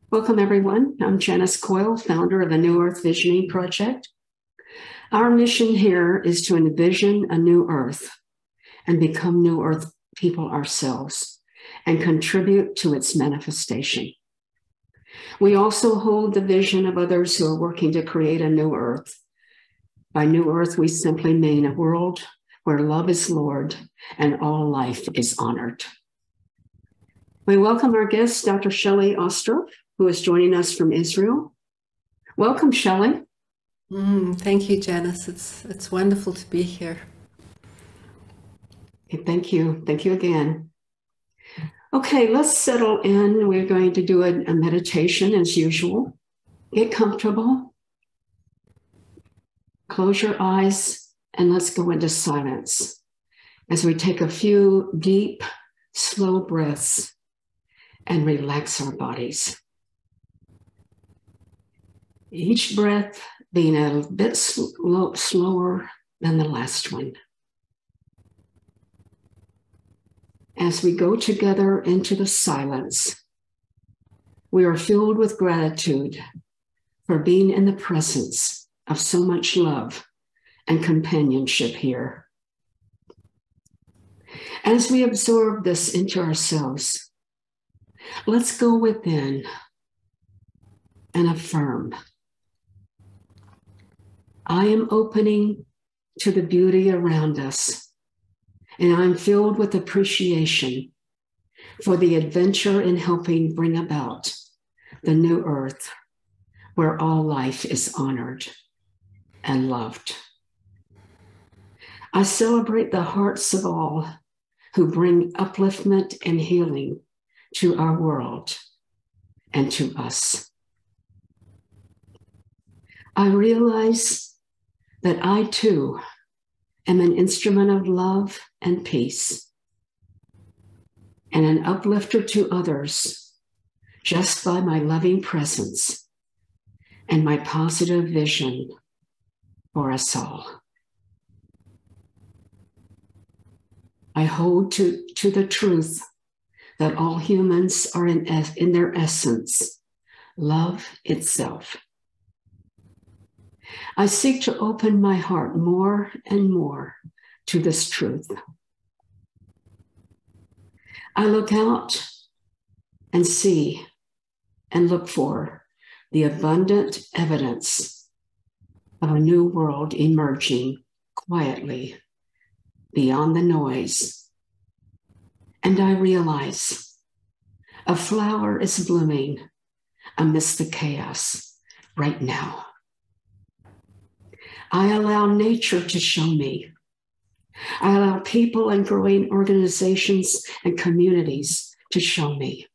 Welcome, everyone. I'm Janice Coyle, founder of the New Earth Visioning Project. Our mission here is to envision a new Earth and become New Earth people ourselves and contribute to its manifestation. We also hold the vision of others who are working to create a new Earth. By New Earth, we simply mean a world where love is Lord and all life is honored. We welcome our guest, Dr. Shelley Ostroff, who is joining us from Israel. Welcome, Shelley. Thank you, Janice. It's wonderful to be here. Okay, thank you. Thank you again. Okay, let's settle in. We're going to do a meditation as usual. Get comfortable. Close your eyes and let's go into silence as we take a few deep, slow breaths and relax our bodies. Each breath being a bit slower than the last one. As we go together into the silence, we are filled with gratitude for being in the presence of so much love and companionship here. As we absorb this into ourselves, let's go within and affirm. I am opening to the beauty around us, and I'm filled with appreciation for the adventure in helping bring about the new Earth where all life is honored and loved. I celebrate the hearts of all who bring upliftment and healing to our world and to us. I realize that I too am an instrument of love and peace and an uplifter to others just by my loving presence and my positive vision for us all. I hold to the truth that all humans are in their essence, love itself. I seek to open my heart more and more to this truth. I look out and see and look for the abundant evidence of a new world emerging quietly beyond the noise. And I realize a flower is blooming amidst the chaos right now. I allow nature to show me. I allow people and growing organizations and communities to show me.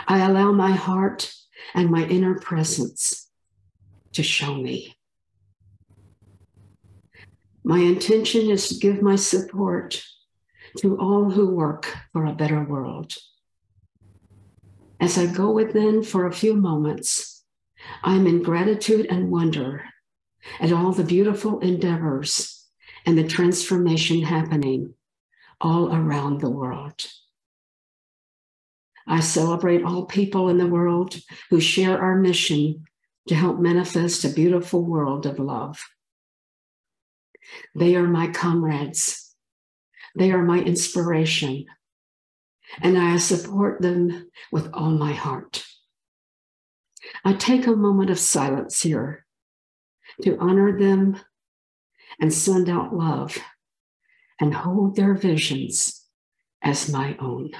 I allow my heart and my inner presence to show me. My intention is to give my support to all who work for a better world. As I go within for a few moments, I'm in gratitude and wonder at all the beautiful endeavors and the transformation happening all around the world. I celebrate all people in the world who share our mission to help manifest a beautiful world of love. They are my comrades. They are my inspiration, and I support them with all my heart. I take a moment of silence here to honor them and send out love and hold their visions as my own.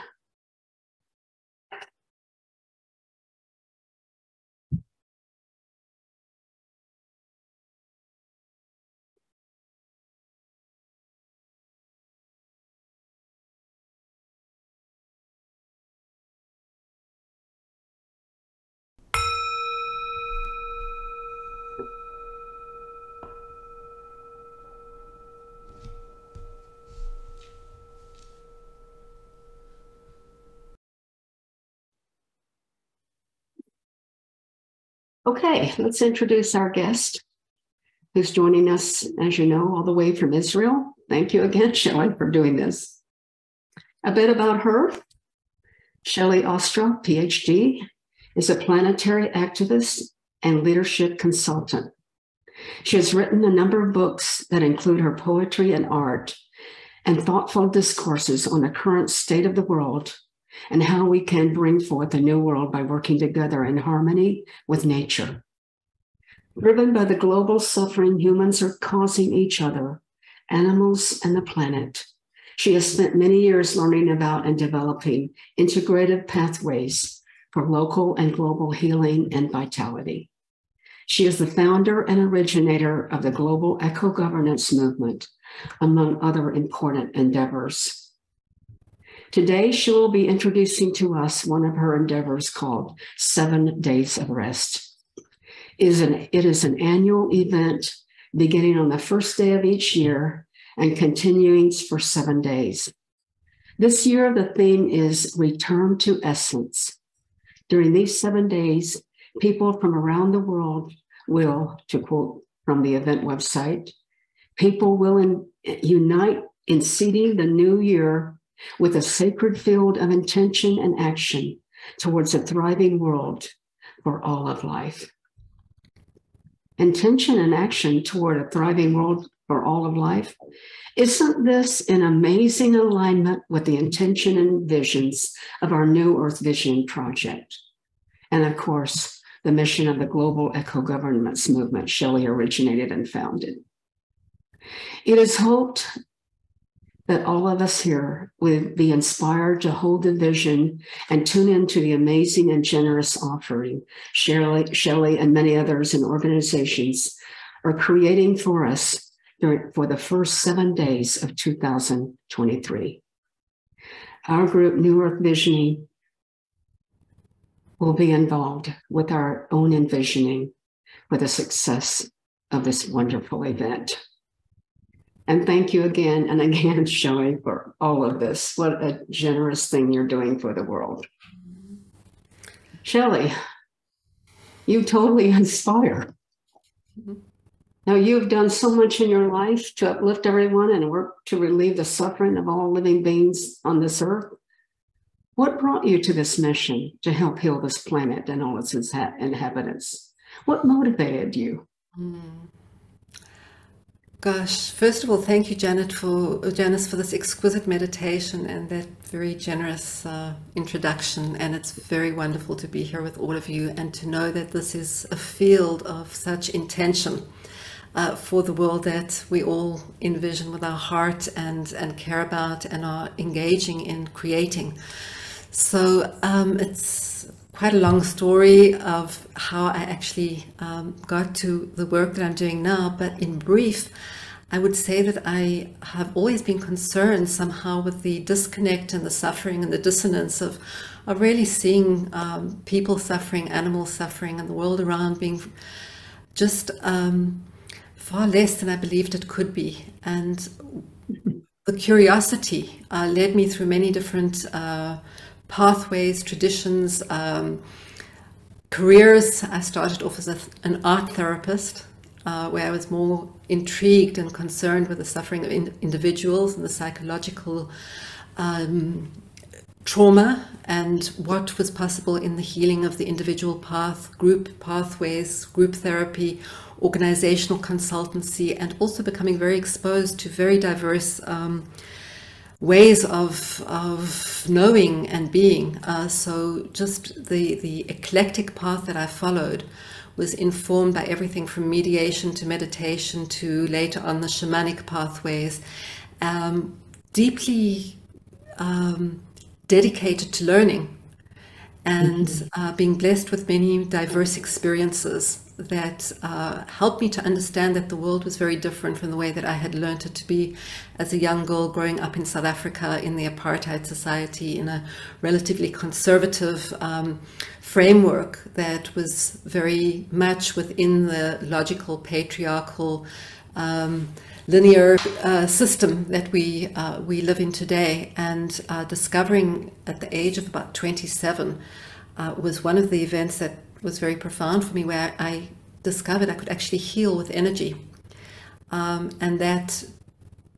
Okay, let's introduce our guest who's joining us, as you know, all the way from Israel. Thank you again, Shelley, for doing this. A bit about her. Shelley Ostroff, PhD is a planetary activist and leadership consultant. She has written a number of books that include her poetry and art and thoughtful discourses on the current state of the world and how we can bring forth a new world by working together in harmony with nature. Driven by the global suffering humans are causing each other, animals, and the planet, she has spent many years learning about and developing integrative pathways for local and global healing and vitality. She is the founder and originator of the global eco-governance movement, among other important endeavors. Today, she will be introducing to us one of her endeavors called 7 Days of Rest. It is an annual event beginning on the first day of each year and continuing for 7 days. This year, the theme is Return to Essence. During these 7 days, people from around the world will, to quote from the event website, people will unite in seeding the new year with a sacred field of intention and action towards a thriving world for all of life. Intention and action toward a thriving world for all of life. Isn't this in amazing alignment with the intention and visions of our New Earth Vision project? And of course, the mission of the global eco-governance movement Shelley originated and founded. It is hoped that all of us here will be inspired to hold the vision and tune into the amazing and generous offering Shelley and many others and organizations are creating for us for the first 7 days of 2023. Our group, New Earth Visioning, will be involved with our own envisioning for the success of this wonderful event. And thank you again and again, Shelley, for all of this. What a generous thing you're doing for the world. Shelley, you totally inspire. Now, you've done so much in your life to uplift everyone and work to relieve the suffering of all living beings on this earth. What brought you to this mission to help heal this planet and all its inhabitants? What motivated you? Gosh, first of all, thank you, Janice, for this exquisite meditation and that very generous introduction. And it's very wonderful to be here with all of you and to know that this is a field of such intention for the world that we all envision with our heart and care about and are engaging in creating. So it's quite a long story of how I actually got to the work that I'm doing now, but in brief, I would say that I have always been concerned somehow with the disconnect and the suffering and the dissonance of really seeing people suffering, animals suffering, and the world around being just far less than I believed it could be. And the curiosity led me through many different pathways, traditions, careers. I started off as an art therapist, where I was more intrigued and concerned with the suffering of individuals and the psychological trauma and what was possible in the healing of the individual path, group pathways, group therapy, organizational consultancy, and also becoming very exposed to very diverse ways of knowing and being. So just the eclectic path that I followed was informed by everything from mediation to meditation to later on the shamanic pathways, deeply dedicated to learning and being blessed with many diverse experiences that helped me to understand that the world was very different from the way that I had learned it to be as a young girl growing up in South Africa in the apartheid society in a relatively conservative framework that was very much within the logical, patriarchal, linear system that we live in today. And discovering at the age of about 27 was one of the events that was very profound for me, where I discovered I could actually heal with energy. And that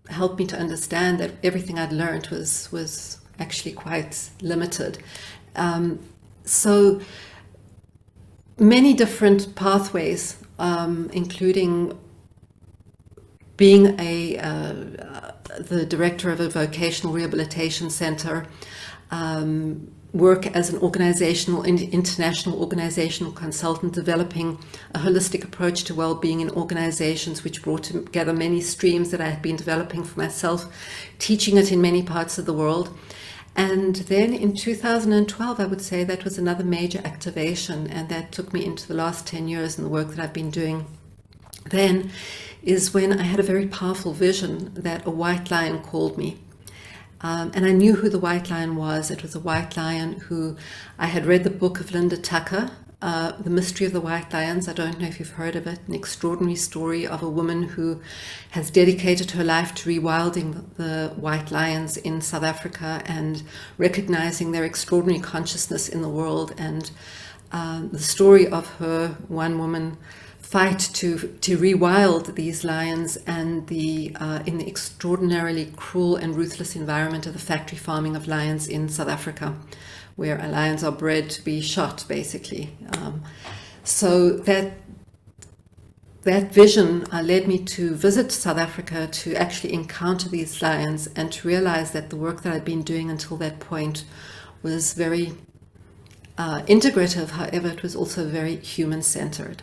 helped me to understand that everything I'd learned was actually quite limited. So many different pathways, including being the director of a vocational rehabilitation center, work as an international organizational consultant, developing a holistic approach to well-being in organizations, which brought together many streams that I had been developing for myself, teaching it in many parts of the world. And then in 2012, I would say that was another major activation, and that took me into the last 10 years in the work that I've been doing. Then is when I had a very powerful vision that a white lion called me. And I knew who the white lion was. It was a white lion who I had read the book of Linda Tucker, The Mystery of the White Lions. I don't know if you've heard of it. An extraordinary story of a woman who has dedicated her life to rewilding the white lions in South Africa and recognizing their extraordinary consciousness in the world. And the story of her one woman fight to rewild these lions, and in the extraordinarily cruel and ruthless environment of the factory farming of lions in South Africa, where lions are bred to be shot, basically. So that vision led me to visit South Africa, to actually encounter these lions and to realize that the work that I'd been doing until that point was very integrative. However, it was also very human-centered.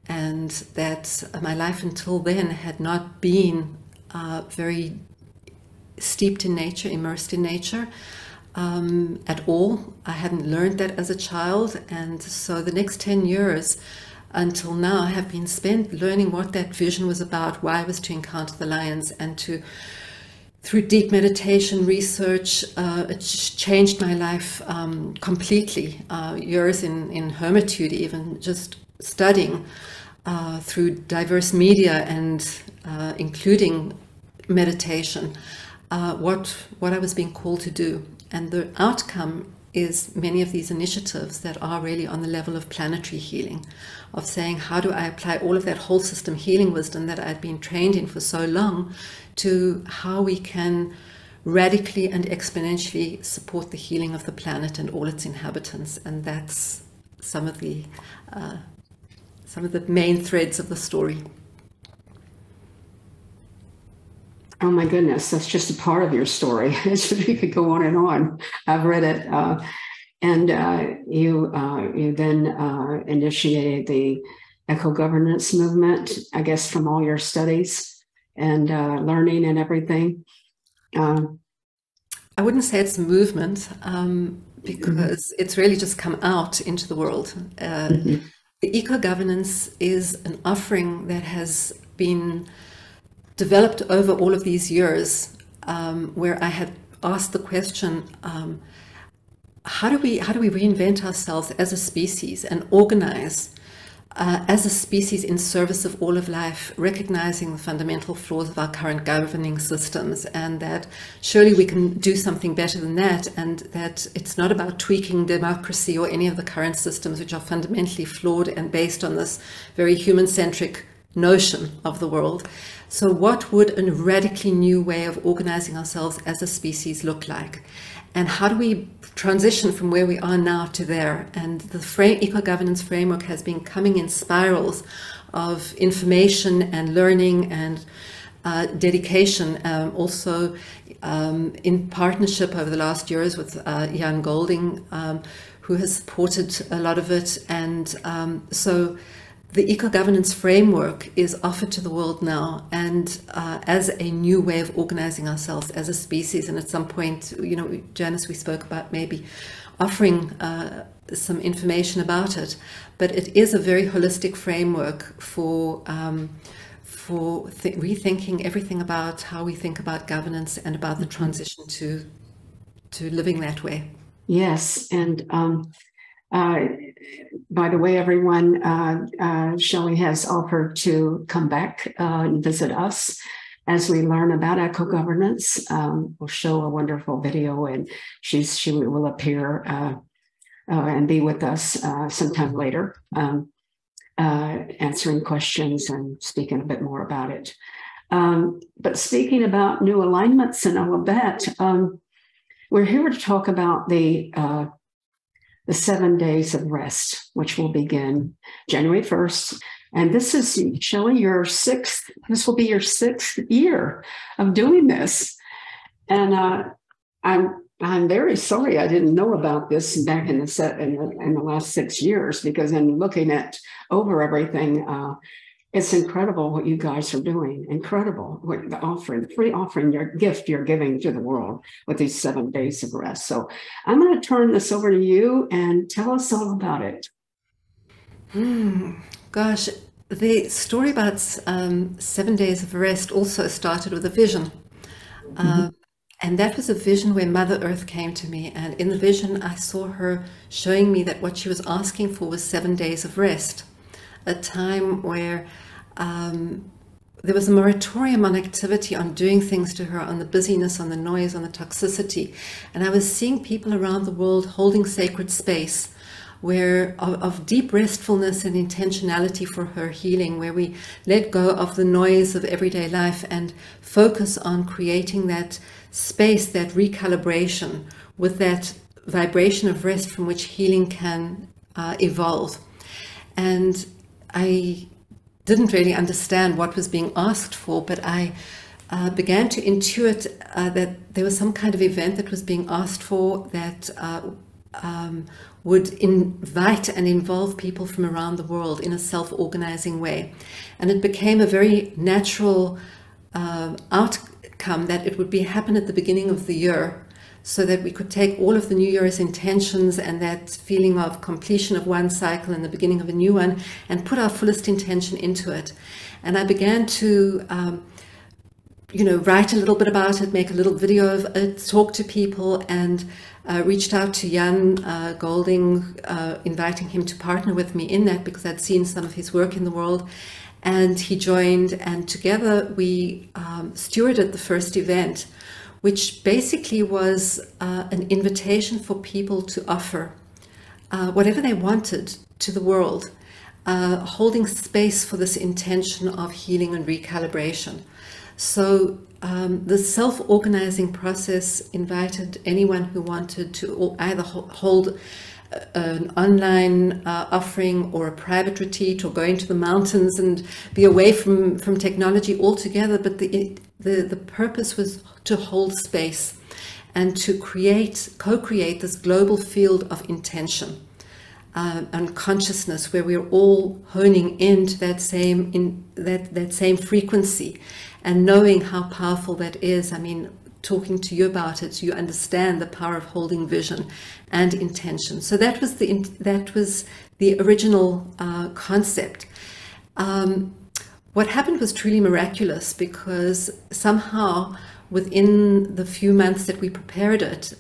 And that my life until then had not been very steeped in nature, immersed in nature at all. I hadn't learned that as a child. And so the next 10 years until now have been spent learning what that vision was about, why I was to encounter the lions, and through deep meditation, research, it changed my life completely. Years in hermitude, even just studying through diverse media and including meditation, what I was being called to do. And the outcome is many of these initiatives that are really on the level of planetary healing, of saying, how do I apply all of that whole system healing wisdom that I'd been trained in for so long to how we can radically and exponentially support the healing of the planet and all its inhabitants. And that's some of the main threads of the story. Oh my goodness, that's just a part of your story. You could go on and on. I've read it. And you then initiated the eco-governance movement, I guess, from all your studies and learning and everything. I wouldn't say it's a movement because it's really just come out into the world. The eco-governance is an offering that has been developed over all of these years, where I had asked the question, how do we reinvent ourselves as a species and organize as a species in service of all of life, recognizing the fundamental flaws of our current governing systems, and that surely we can do something better than that, and that it's not about tweaking democracy or any of the current systems which are fundamentally flawed and based on this very human-centric notion of the world. So what would a radically new way of organizing ourselves as a species look like? And how do we transition from where we are now to there? And the eco-governance framework has been coming in spirals of information and learning and dedication, also in partnership over the last years with Jan Golding, who has supported a lot of it. And so the eco-governance framework is offered to the world now, and as a new way of organizing ourselves as a species. And at some point, you know, Janice, we spoke about maybe offering some information about it, but it is a very holistic framework for rethinking everything about how we think about governance and about the transition to living that way. Yes, and by the way, everyone, Shelley has offered to come back and visit us as we learn about eco-governance. We'll show a wonderful video, and she will appear and be with us sometime later, answering questions and speaking a bit more about it. But speaking about new alignments and all of that, we're here to talk about the the 7 days of rest, which will begin January 1st. And this is, Shelley, this will be your 6th year of doing this. And I'm very sorry I didn't know about this back in the last 6 years, because in looking over everything, it's incredible what you guys are doing. Incredible. The free offering, your gift you're giving to the world with these 7 days of rest. So I'm going to turn this over to you and tell us all about it. Gosh, the story about 7 days of rest also started with a vision. And that was a vision where Mother Earth came to me. And in the vision, I saw her showing me that what she was asking for was 7 days of rest, a time where there was a moratorium on activity, on doing things to her, on the busyness, on the noise, on the toxicity. And I was seeing people around the world holding sacred space where of deep restfulness and intentionality for her healing, where we let go of the noise of everyday life and focus on creating that space, that recalibration with that vibration of rest from which healing can evolve. And I didn't really understand what was being asked for, but I began to intuit that there was some kind of event that was being asked for that would invite and involve people from around the world in a self-organizing way. And it became a very natural outcome that it would happen at the beginning of the year, so that we could take all of the New Year's intentions and that feeling of completion of one cycle and the beginning of a new one, and put our fullest intention into it. And I began to write a little bit about it, make a little video of it, talk to people, and reached out to Jan Golding, inviting him to partner with me in that, because I'd seen some of his work in the world. And he joined, and together we stewarded the first event, which basically was an invitation for people to offer whatever they wanted to the world, holding space for this intention of healing and recalibration. So the self-organizing process invited anyone who wanted to either hold an online offering or a private retreat, or go into the mountains and be away from technology altogether. But the purpose was to hold space and to co-create this global field of intention and consciousness, where we're all honing into that same frequency and knowing how powerful that is. I mean, talking to you about it, you understand the power of holding vision and intention. So that was the original concept. What happened was truly miraculous, because somehow within the few months that we prepared it,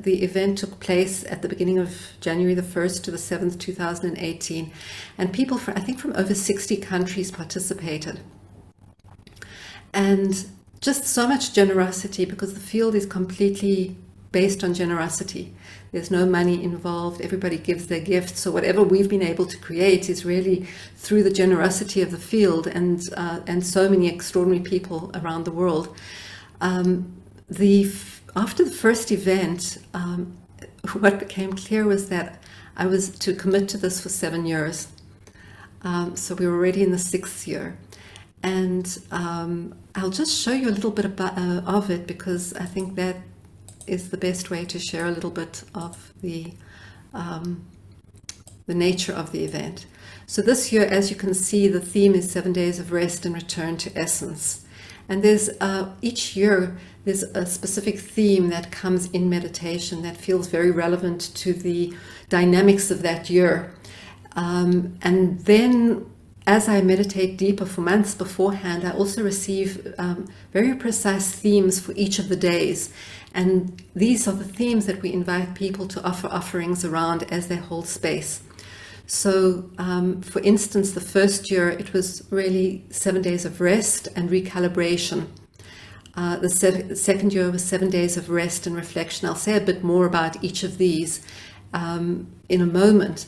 the event took place at the beginning of January the 1st to the 7th, 2018, and people I think from over 60 countries participated. And just so much generosity, because the field is completely based on generosity. There's no money involved. Everybody gives their gifts. So whatever we've been able to create is really through the generosity of the field and so many extraordinary people around the world. After the first event, what became clear was that I was to commit to this for 7 years. So we were already in the 6th year. And I'll just show you a little bit of it, because I think that is the best way to share a little bit of the nature of the event. So this year, as you can see, the theme is 7 days of rest and return to essence. And there's each year there's a specific theme that comes in meditation that feels very relevant to the dynamics of that year. And then as I meditate deeper for months beforehand, I also receive very precise themes for each of the days. And these are the themes that we invite people to offer offerings around as they hold space. So, for instance, the first year, it was really 7 days of rest and recalibration. The second year was 7 days of rest and reflection. I'll say a bit more about each of these in a moment.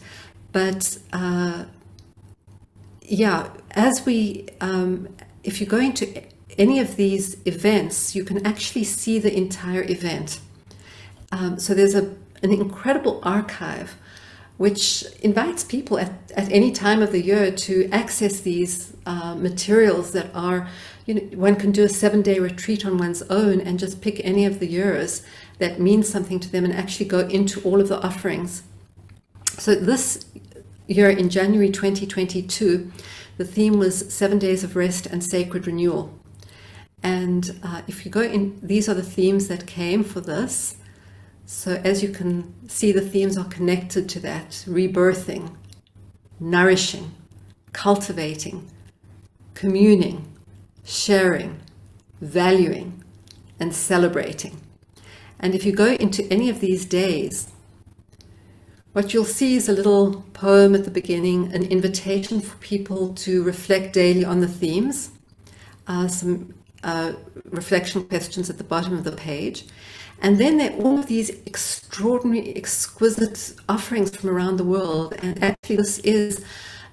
But yeah, if you go into any of these events, you can actually see the entire event. So there's an incredible archive which invites people at any time of the year to access these materials that are, one can do a 7-day retreat on one's own and just pick any of the years that means something to them and actually go into all of the offerings. So this year in January 2022, the theme was 7 days of rest and sacred renewal. And if you go in, these are the themes that came for this. So as you can see, the themes are connected to that: rebirthing, nourishing, cultivating, communing, sharing, valuing, and celebrating. And if you go into any of these days, what you'll see is a little poem at the beginning, an invitation for people to reflect daily on the themes, some reflection questions at the bottom of the page. And then there are all of these extraordinary, exquisite offerings from around the world. And actually this is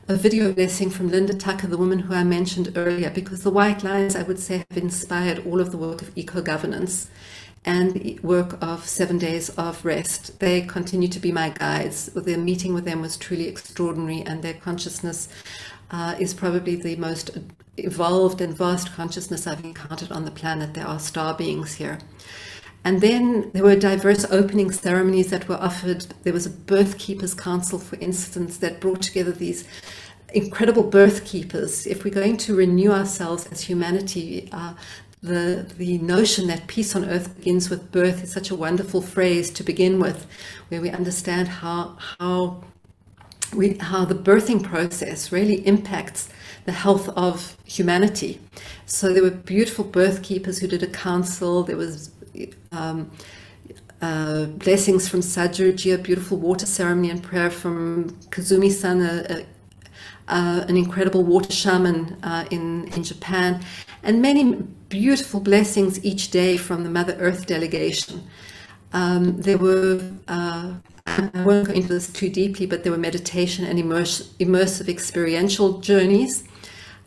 a video blessing from Linda Tucker, the woman who I mentioned earlier, because the white lines, I would say, have inspired all of the work of eco-governance and the work of 7 days of rest. They continue to be my guides. The meeting with them was truly extraordinary, and their consciousness is probably the most evolved and vast consciousness I've encountered on the planet. There are star beings here. And then there were diverse opening ceremonies that were offered. There was a birth keepers council, for instance, that brought together these incredible birth keepers. If we're going to renew ourselves as humanity, the notion that peace on earth begins with birth is such a wonderful phrase to begin with, where we understand how the birthing process really impacts the health of humanity. So there were beautiful birth keepers who did a council. There was blessings from Sajuji, a beautiful water ceremony and prayer from Kazumi-san, an incredible water shaman in Japan, and many beautiful blessings each day from the Mother Earth delegation. There were, I won't go into this too deeply, but there were meditation and immersive experiential journeys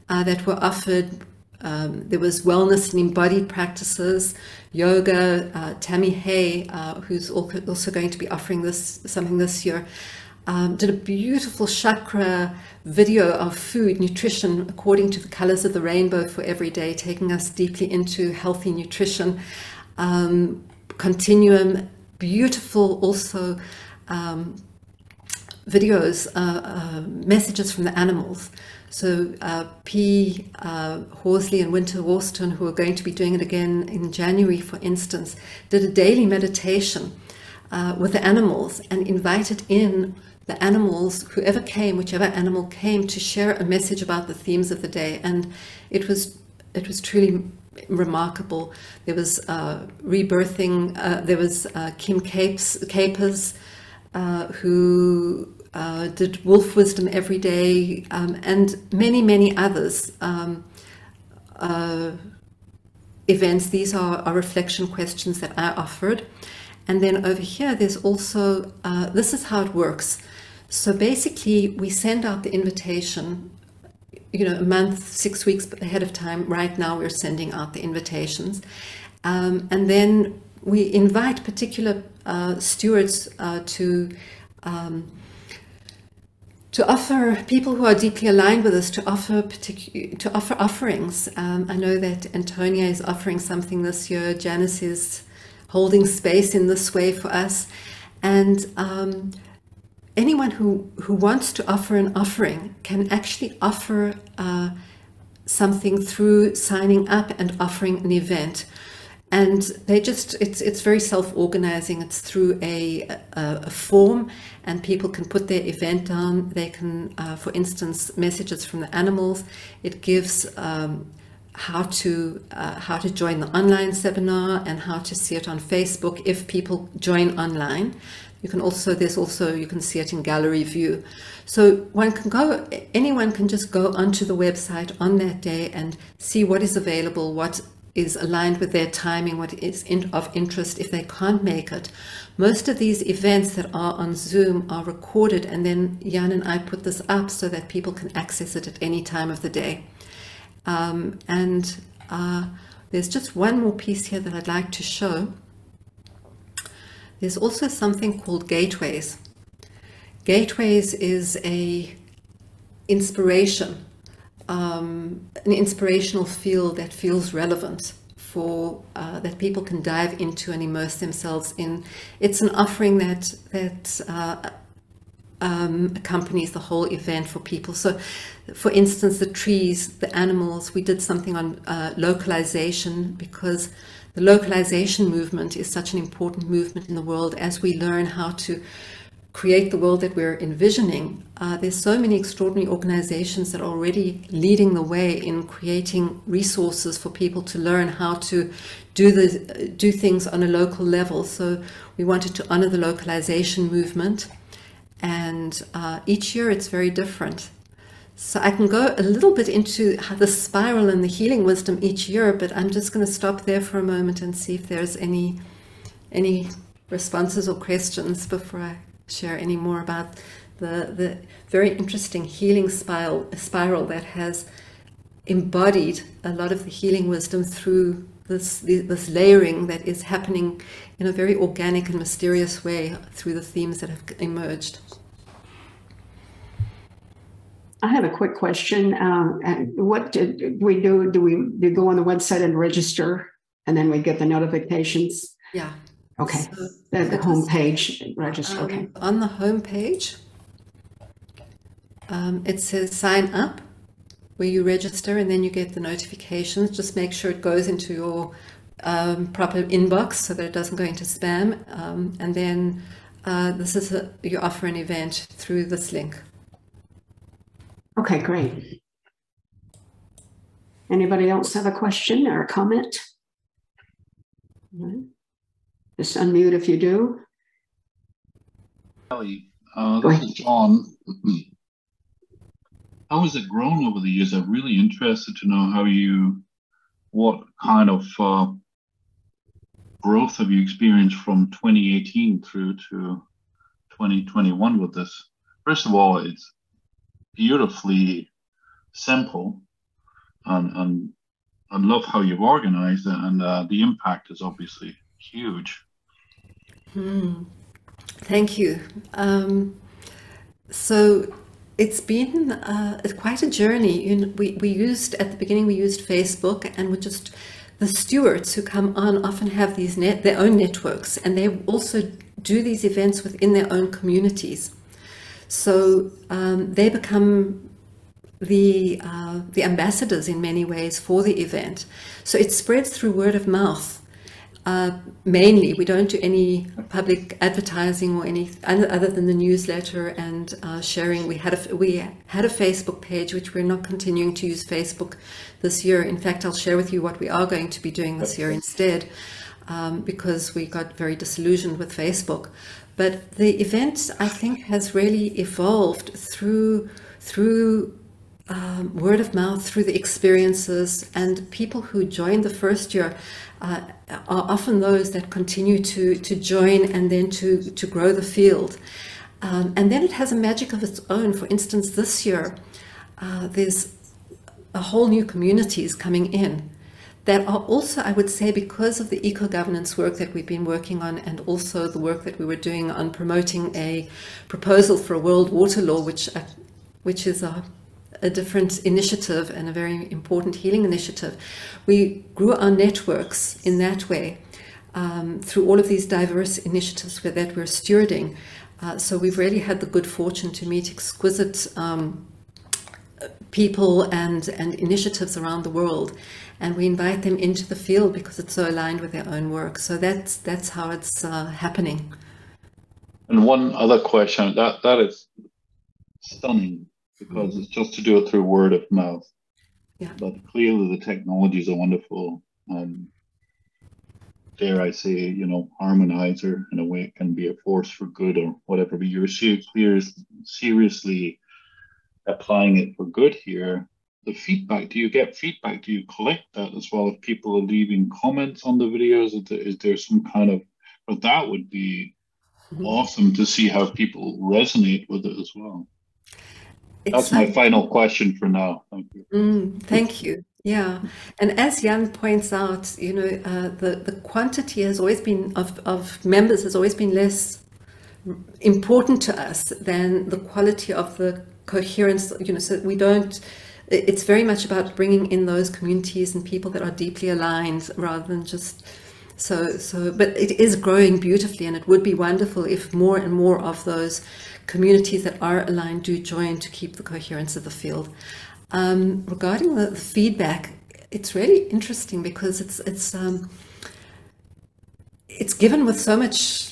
that were offered. There was wellness and embodied practices, yoga. Tammy Hay, who's also going to be offering something this year, did a beautiful chakra video of food, nutrition, according to the colors of the rainbow for every day, taking us deeply into healthy nutrition. Continuum, beautiful also videos, messages from the animals. So P. Horsley and Winter Worston, who are going to be doing it again in January, for instance, did a daily meditation with the animals and invited in the animals, whoever came, whichever animal came, to share a message about the themes of the day. And it was truly remarkable. There was rebirthing. There was Kim Capers, who did wolf wisdom every day, and many others events. These are reflection questions that I offered. And then over here, there's also, this is how it works. So basically, we send out the invitation, a month, 6 weeks ahead of time. Right now, we're sending out the invitations. And then we invite particular stewards to offer, people who are deeply aligned with us, to offer offerings. I know that Antonia is offering something this year. Janice is holding space in this way for us. And anyone who wants to offer an offering can actually offer something through signing up and offering an event. And they just, it's very self-organizing. It's through a form, and people can put their event down. They can, for instance, messages from the animals. It gives how to join the online seminar and how to see it on Facebook if people join online. You can also, you can see it in gallery view. So anyone can just go onto the website on that day and see what is available, what is aligned with their timing, what is of interest if they can't make it. Most of these events that are on Zoom are recorded, and then Jan and I put this up so that people can access it at any time of the day. There's just one more piece here that I'd like to show. There's also something called gateways. Gateways is a inspiration, an inspirational field that feels relevant for that people can dive into and immerse themselves in. It's an offering that accompanies the whole event for people. So, for instance, the trees, the animals, we did something on localization, because the localization movement is such an important movement in the world as we learn how to create the world that we're envisioning. There's so many extraordinary organizations that are already leading the way in creating resources for people to learn how to do things on a local level. So we wanted to honor the localization movement, and each year it's very different. So I can go a little bit into how the spiral and the healing wisdom each year, but I'm just going to stop there for a moment and see if there's any responses or questions before I share any more about the very interesting healing spiral that has embodied a lot of the healing wisdom through this layering that is happening in a very organic and mysterious way through the themes that have emerged. I have a quick question. What did we do? Do we go on the website and register, and then we get the notifications? Yeah. Okay. So the home page, register. Okay. On the home page, it says sign up, where you register, and then you get the notifications. Just make sure it goes into your proper inbox so that it doesn't go into spam. And then you offer an event through this link. Okay, great. Anybody else have a question or a comment? Just unmute if you do. Shelley, this is John. How has it grown over the years? I'm really interested to know what kind of growth have you experienced from 2018 through to 2021 with this? First of all, it's beautifully simple, and I love how you've organized it, and the impact is obviously huge. Thank you. So it's been quite a journey. We used, at the beginning, we used Facebook, and the stewards who come on often have their own networks, and they also do these events within their own communities. So they become the ambassadors in many ways for the event. So it spreads through word of mouth. Mainly, we don't do any public advertising or any other than the newsletter and sharing. We had a Facebook page, which we're not continuing to use Facebook this year. In fact, I'll share with you what we are going to be doing this year instead, because we got very disillusioned with Facebook. But the event, I think, has really evolved through word of mouth, through the experiences, and people who joined the first year are often those that continue to join and then to grow the field. And then it has a magic of its own. For instance, this year, there's a whole new communities coming in that are also, I would say, because of the eco-governance work that we've been working on, and also the work that we were doing on promoting a proposal for a world water law, which is a different initiative and a very important healing initiative. We grew our networks in that way through all of these diverse initiatives that we're stewarding. So we've really had the good fortune to meet exquisite people and initiatives around the world, and we invite them into the field because it's so aligned with their own work. So that's how it's happening. And one other question, that is stunning, because it's just to do it through word of mouth. Yeah. But clearly the technologies are wonderful. Dare I say, harmonizer, in a way it can be a force for good or whatever, but you're seriously applying it for good here. The feedback, do you get feedback? Do you collect that as well? If people are leaving comments on the videos, is there some kind of, but that would be awesome to see how people resonate with it as well. That's my final question for now. Thank you. Thank you. Yeah, and as Jan points out, the quantity has always been of members has always been less important to us than the quality of the coherence, so we don't, it's very much about bringing in those communities and people that are deeply aligned rather than just, but it is growing beautifully, and it would be wonderful if more and more of those communities that are aligned do join to keep the coherence of the field. Regarding the feedback, it's really interesting because it's given with so much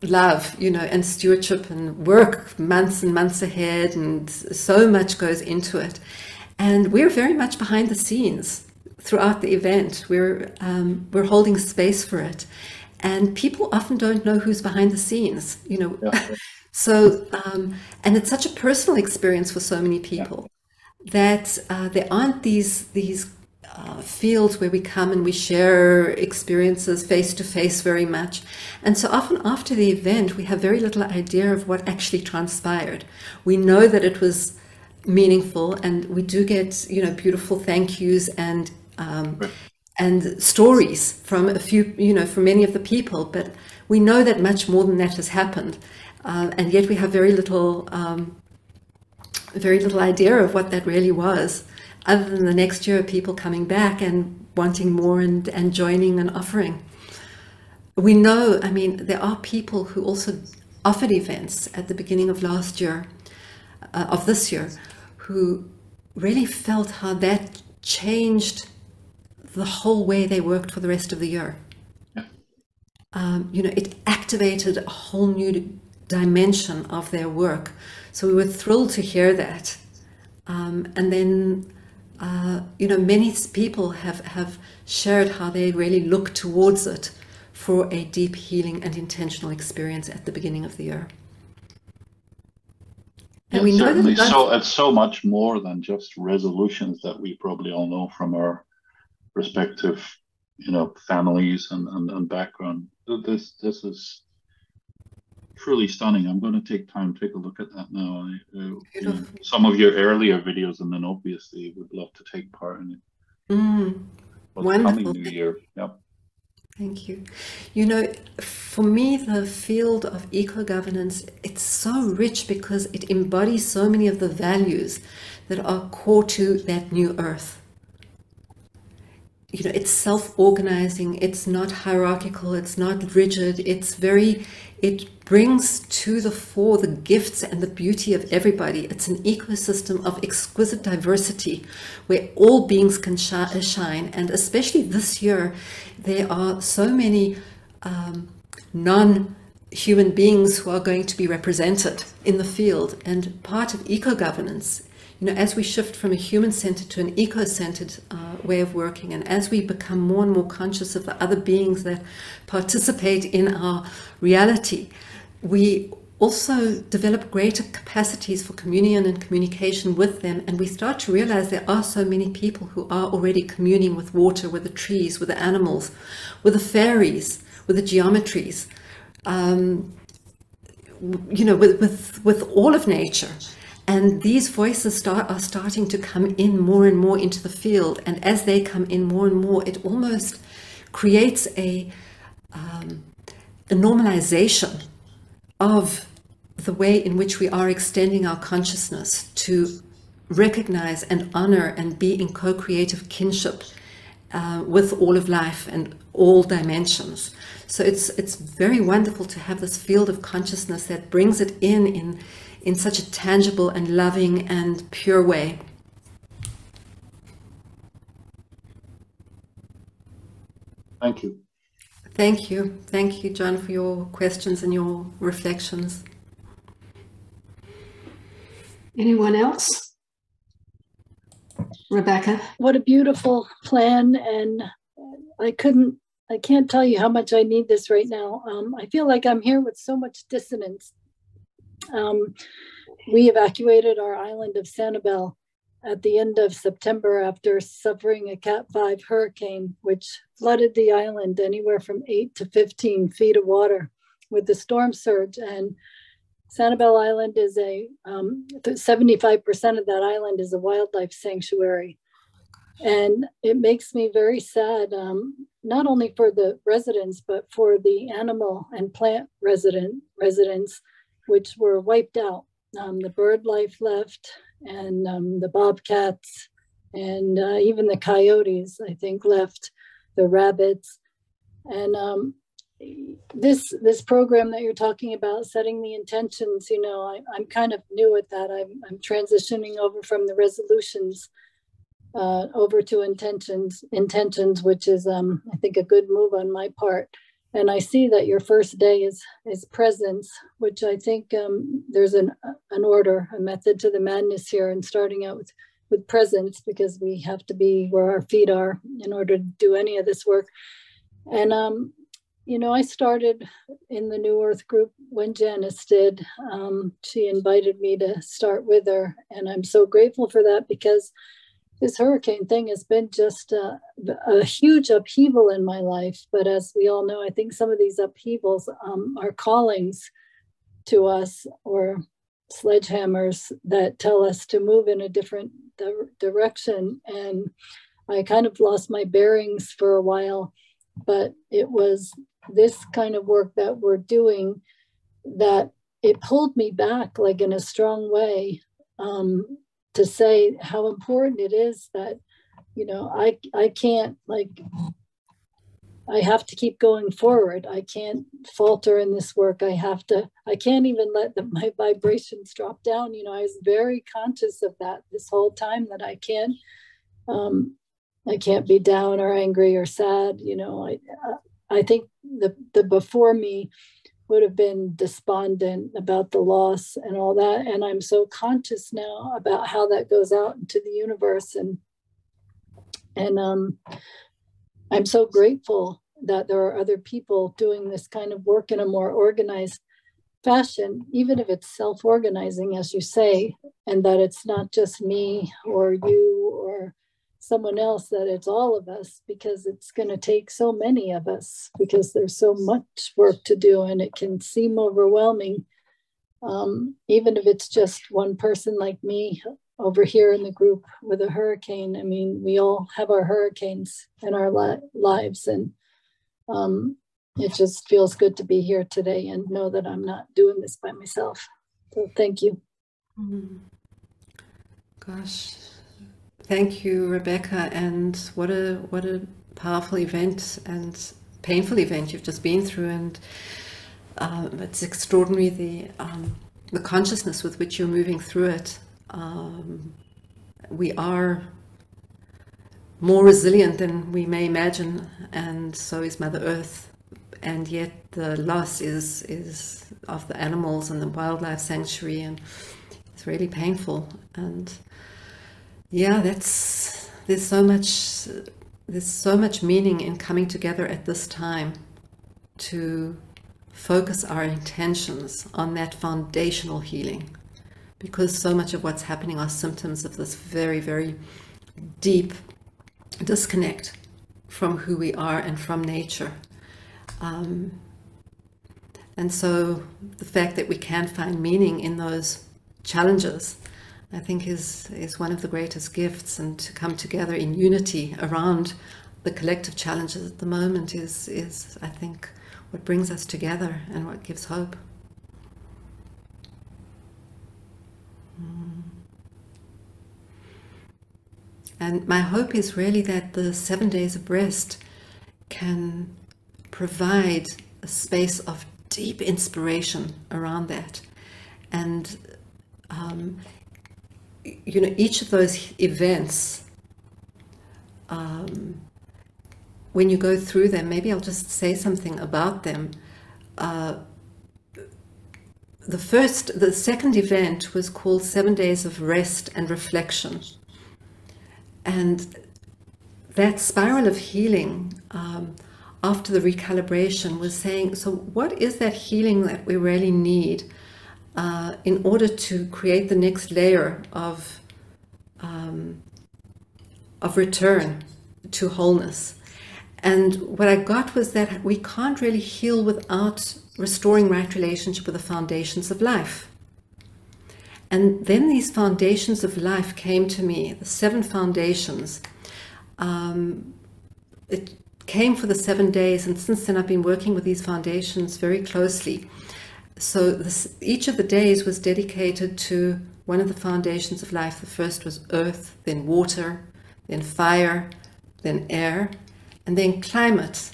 love, and stewardship and work months and months ahead, and so much goes into it. And we're very much behind the scenes throughout the event. We're holding space for it, and people often don't know who's behind the scenes, Yeah. So, and it's such a personal experience for so many people that there aren't these fields where we come and we share experiences face to face very much. And so often after the event, we have very little idea of what actually transpired. We know that it was meaningful, and we do get, beautiful thank yous and stories from a few, from many of the people, but we know that much more than that has happened. And yet we have very little idea of what that really was, other than the next year people coming back and wanting more and joining and offering. We know, there are people who also offered events at the beginning of last year, of this year, who really felt how that changed the whole way they worked for the rest of the year. It activated a whole new dimension of their work. So we were thrilled to hear that. And then, many people have shared how they really look towards it for a deep healing and intentional experience at the beginning of the year. And we know certainly. that So it's so much more than just resolutions that we probably all know from our respective, families and background. This is truly stunning. I'm going to take a look at that now. Some of your earlier videos, and then obviously would love to take part in it. Wonderful. Coming new year. Yep. Thank you. For me, the field of eco-governance, it's so rich because it embodies so many of the values that are core to that new earth. It's self-organizing, it's not hierarchical, it's not rigid, it brings to the fore the gifts and the beauty of everybody. It's an ecosystem of exquisite diversity where all beings can shine. And especially this year, there are so many non-human beings who are going to be represented in the field. And part of eco-governance, as we shift from a human-centered to an eco-centered way of working, and as we become more and more conscious of the other beings that participate in our reality, we also develop greater capacities for communion and communication with them, and we start to realize there are so many people who are already communing with water, with the trees, with the animals, with the fairies, with the geometries, with all of nature. And these voices are starting to come in more and more into the field. And as they come in more and more, it almost creates a normalization of the way in which we are extending our consciousness to recognize and honor and be in co-creative kinship with all of life and all dimensions. So it's very wonderful to have this field of consciousness that brings it in such a tangible and loving and pure way. Thank you. Thank you. Thank you, John, for your questions and your reflections. Anyone else? Rebecca? What a beautiful plan. And I can't tell you how much I need this right now. I feel like I'm here with so much dissonance. We evacuated our island of Sanibel at the end of September after suffering a Cat 5 hurricane, which flooded the island anywhere from 8 to 15 feet of water with the storm surge. And Sanibel Island is 75% of that island is a wildlife sanctuary. And it makes me very sad, not only for the residents, but for the animal and plant residents, which were wiped out. The bird life left, and the bobcats, and even the coyotes, I think, left, the rabbits. And this program that you're talking about, setting the intentions, you know, I'm kind of new at that. I'm transitioning over from the resolutions over to intentions, which is, I think, a good move on my part. And I see that your first day is presence, which I think there's an order, a method to the madness here, and starting out with presence, because we have to be where our feet are in order to do any of this work. And you know, I started in the New Earth group when Janice did. She invited me to start with her, and I'm so grateful for that, because this hurricane thing has been just a huge upheaval in my life. But as we all know, I think some of these upheavals are callings to us, or sledgehammers that tell us to move in a different direction. And I kind of lost my bearings for a while, but it was this kind of work that we're doing that it pulled me back, like in a strong way, to say how important it is that, you know, I can't, like, I have to keep going forward. I can't falter in this work. I can't even let my vibrations drop down. You know, I was very conscious of that this whole time, that I can't be down or angry or sad. You know, I think the before me would have been despondent about the loss and all that. And I'm so conscious now about how that goes out into the universe. And I'm so grateful that there are other people doing this kind of work in a more organized fashion, even if it's self-organizing, as you say, and that it's not just me or you or someone else, that it's all of us, because it's going to take so many of us, because there's so much work to do, and it can seem overwhelming, even if it's just one person like me over here in the group with a hurricane. I mean, we all have our hurricanes in our lives, and it just feels good to be here today and know that I'm not doing this by myself. So thank you. Gosh. Thank you, Rebecca, and what a powerful event and painful event you've just been through, and it's extraordinary the consciousness with which you're moving through it. We are more resilient than we may imagine, and so is Mother Earth, and yet the loss is of the animals and the wildlife sanctuary, and it's really painful. And yeah, there's so much meaning in coming together at this time to focus our intentions on that foundational healing, because so much of what's happening are symptoms of this very, very deep disconnect from who we are and from nature. And so the fact that we can find meaning in those challenges, I think, is one of the greatest gifts, and to come together in unity around the collective challenges at the moment is I think what brings us together and what gives hope. And my hope is really that the 7 days of rest can provide a space of deep inspiration around that. And you know, each of those events, when you go through them, maybe I'll just say something about them. The second event was called 7 Days of Rest and Reflection. And that spiral of healing after the recalibration was saying, so what is that healing that we really need in order to create the next layer of return to wholeness? And what I got was that we can't really heal without restoring right relationship with the foundations of life. And then these foundations of life came to me, the 7 foundations. It came for the 7 days, and since then I've been working with these foundations very closely. So each of the days was dedicated to one of the foundations of life. The first was earth, then water, then fire, then air, and then climate,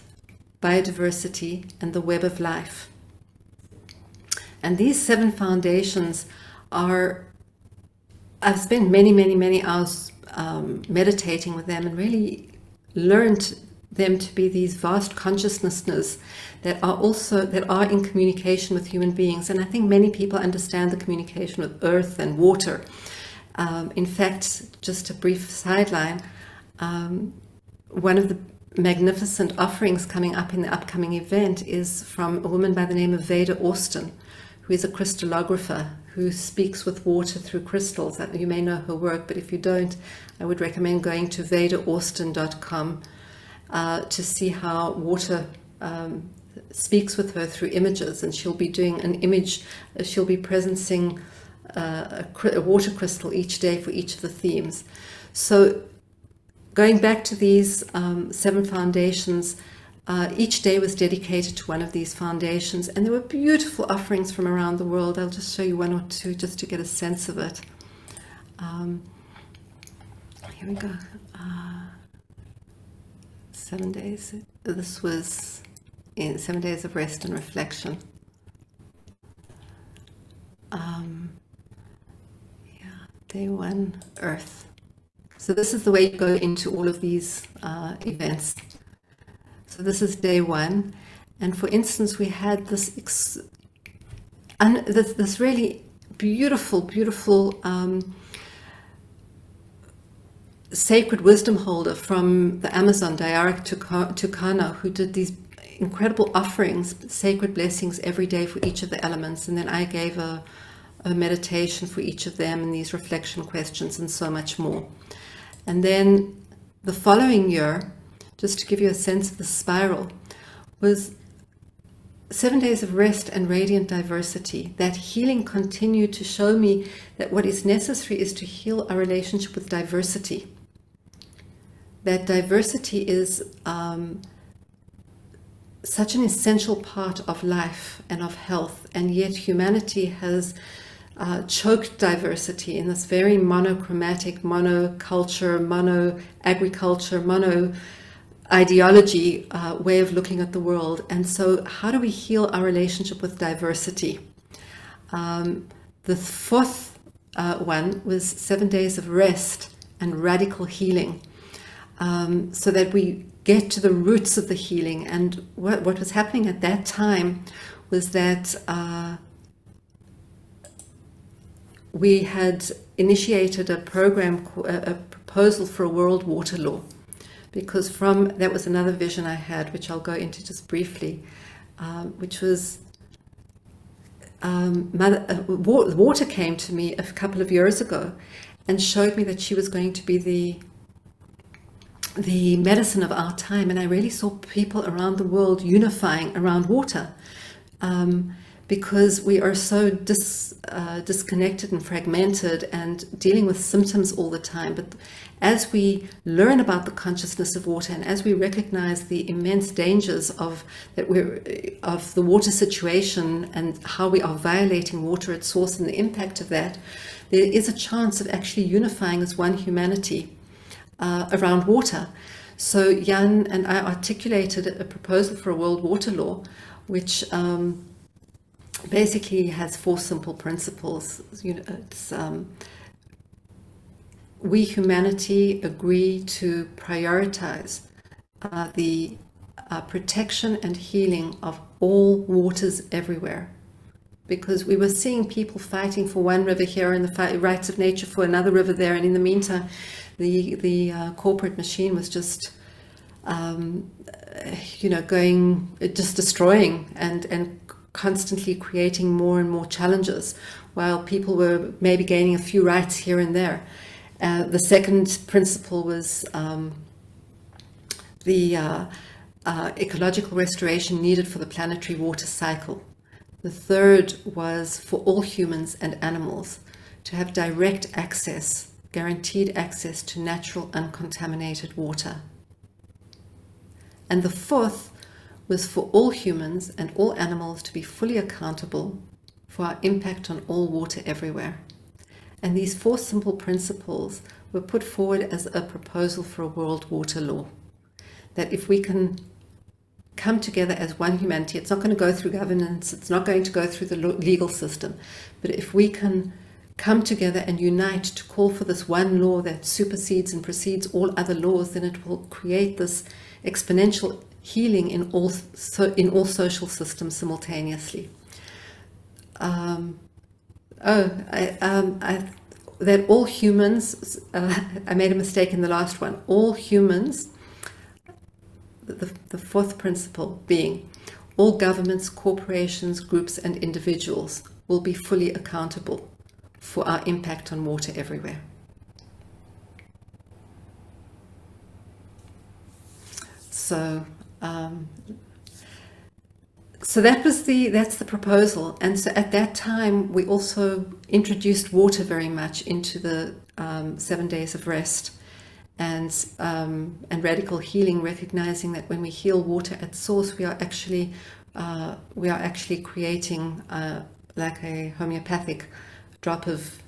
biodiversity, and the web of life. And these 7 foundations are, I've spent many hours meditating with them and really learned them to be these vast consciousnesses that are in communication with human beings. And I think many people understand the communication with earth and water. In fact, just a brief sideline, one of the magnificent offerings coming up in the upcoming event is from a woman by the name of Veda Austin, who is a crystallographer who speaks with water through crystals. You may know her work, but if you don't, I would recommend going to vedaaustin.com to see how water speaks with her through images. And she'll be doing an image, she'll be presencing a water crystal each day for each of the themes. So going back to these 7 foundations, each day was dedicated to one of these foundations, and there were beautiful offerings from around the world. I'll just show you 1 or 2 just to get a sense of it. Here we go. 7 days. This was in 7 days of rest and reflection. Day 1, Earth. So this is the way you go into all of these events. So this is day 1, and for instance, we had this this really beautiful sacred wisdom holder from the Amazon, Diarak Tukano, who did these incredible offerings, sacred blessings every day for each of the elements, and then I gave a meditation for each of them and these reflection questions and so much more. And then the following year, just to give you a sense of the spiral, was 7 days of rest and radiant diversity. That healing continued to show me that what is necessary is to heal our relationship with diversity. That diversity is such an essential part of life and of health, and yet humanity has choked diversity in this very monochromatic, monoculture, mono-agriculture, mono-ideology way of looking at the world. And so how do we heal our relationship with diversity? The 4th one was 7 days of rest and radical healing, so that we get to the roots of the healing. And what was happening at that time was that we had initiated a program, a proposal for a world water law, because that was another vision I had, which I'll go into just briefly, which was water came to me a couple of years ago and showed me that she was going to be the medicine of our time. And I really saw people around the world unifying around water, because we are so disconnected and fragmented and dealing with symptoms all the time. But as we learn about the consciousness of water, and as we recognize the immense dangers of the water situation and how we are violating water at source and the impact of that, there is a chance of actually unifying as one humanity around water. So Jan and I articulated a proposal for a world water law, which basically has 4 simple principles. It's we humanity agree to prioritize the protection and healing of all waters everywhere, because we were seeing people fighting for one river here and the rights of nature for another river there, and in the meantime the corporate machine was just just destroying and constantly creating more and more challenges, while people were maybe gaining a few rights here and there. The second principle was the ecological restoration needed for the planetary water cycle. The third was for all humans and animals to have direct access, guaranteed access to natural uncontaminated water. And the fourth was for all humans and all animals to be fully accountable for our impact on all water everywhere. And these 4 simple principles were put forward as a proposal for a world water law. That if we can come together as one humanity, it's not going to go through governance, it's not going to go through the legal system, but if we can come together and unite to call for this one law that supersedes and precedes all other laws, then it will create this exponential healing in all social systems simultaneously. That all humans, I made a mistake in the last one, all humans, the 4th principle being, all governments, corporations, groups and individuals will be fully accountable for our impact on water everywhere. So that's the proposal. And so at that time, we also introduced water very much into the 7 days of rest and radical healing, recognizing that when we heal water at source, we are actually creating like a homeopathic drop of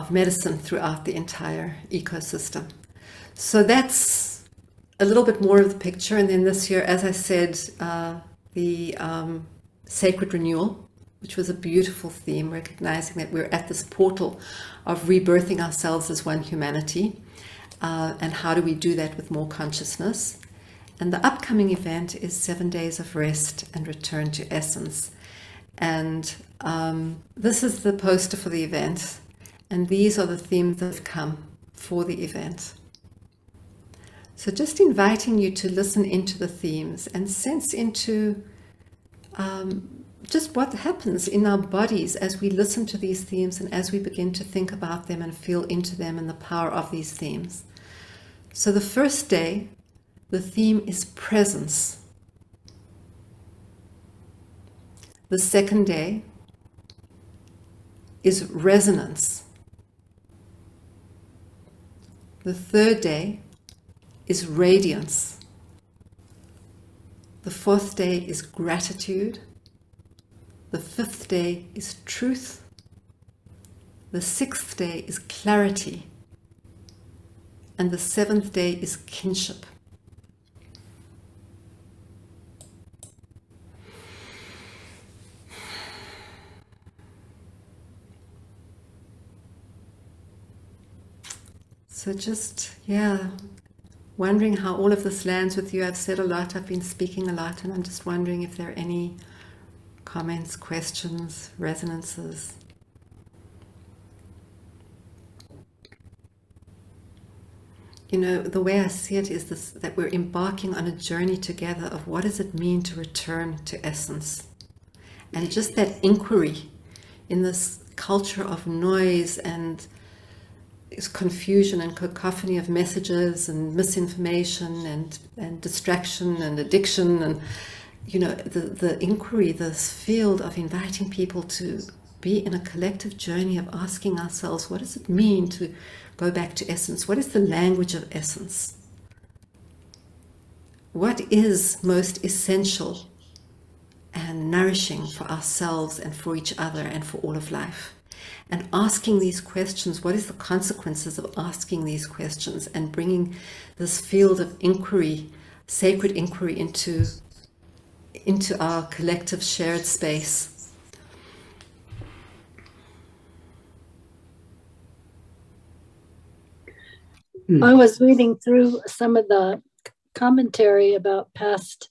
medicine throughout the entire ecosystem. So that's a little bit more of the picture. And then this year, as I said, the sacred renewal, which was a beautiful theme, recognizing that we're at this portal of rebirthing ourselves as one humanity. And how do we do that with more consciousness? And the upcoming event is 7 days of rest and return to essence. And this is the poster for the event. And these are the themes that have come for the event. So just inviting you to listen into the themes and sense into just what happens in our bodies as we listen to these themes and as we begin to think about them and feel into them and the power of these themes. So the first day, the theme is presence. The second day is resonance. The third day is radiance. The fourth day is gratitude. The fifth day is truth. The sixth day is clarity. And the seventh day is kinship. So just, wondering how all of this lands with you. I've said a lot, I've been speaking a lot, and I'm just wondering if there are any comments, questions, resonances. You know, the way I see it is this, that we're embarking on a journey together of what does it mean to return to essence? And just that inquiry in this culture of noise and confusion and cacophony of messages and misinformation and distraction and addiction, and you know, the inquiry, this field of inviting people to be in a collective journey of asking ourselves, what does it mean to go back to essence? What is the language of essence? What is most essential and nourishing for ourselves and for each other and for all of life? And asking these questions, what is the consequences of asking these questions and bringing this field of inquiry, sacred inquiry, into our collective shared space. I was reading through some of the commentary about past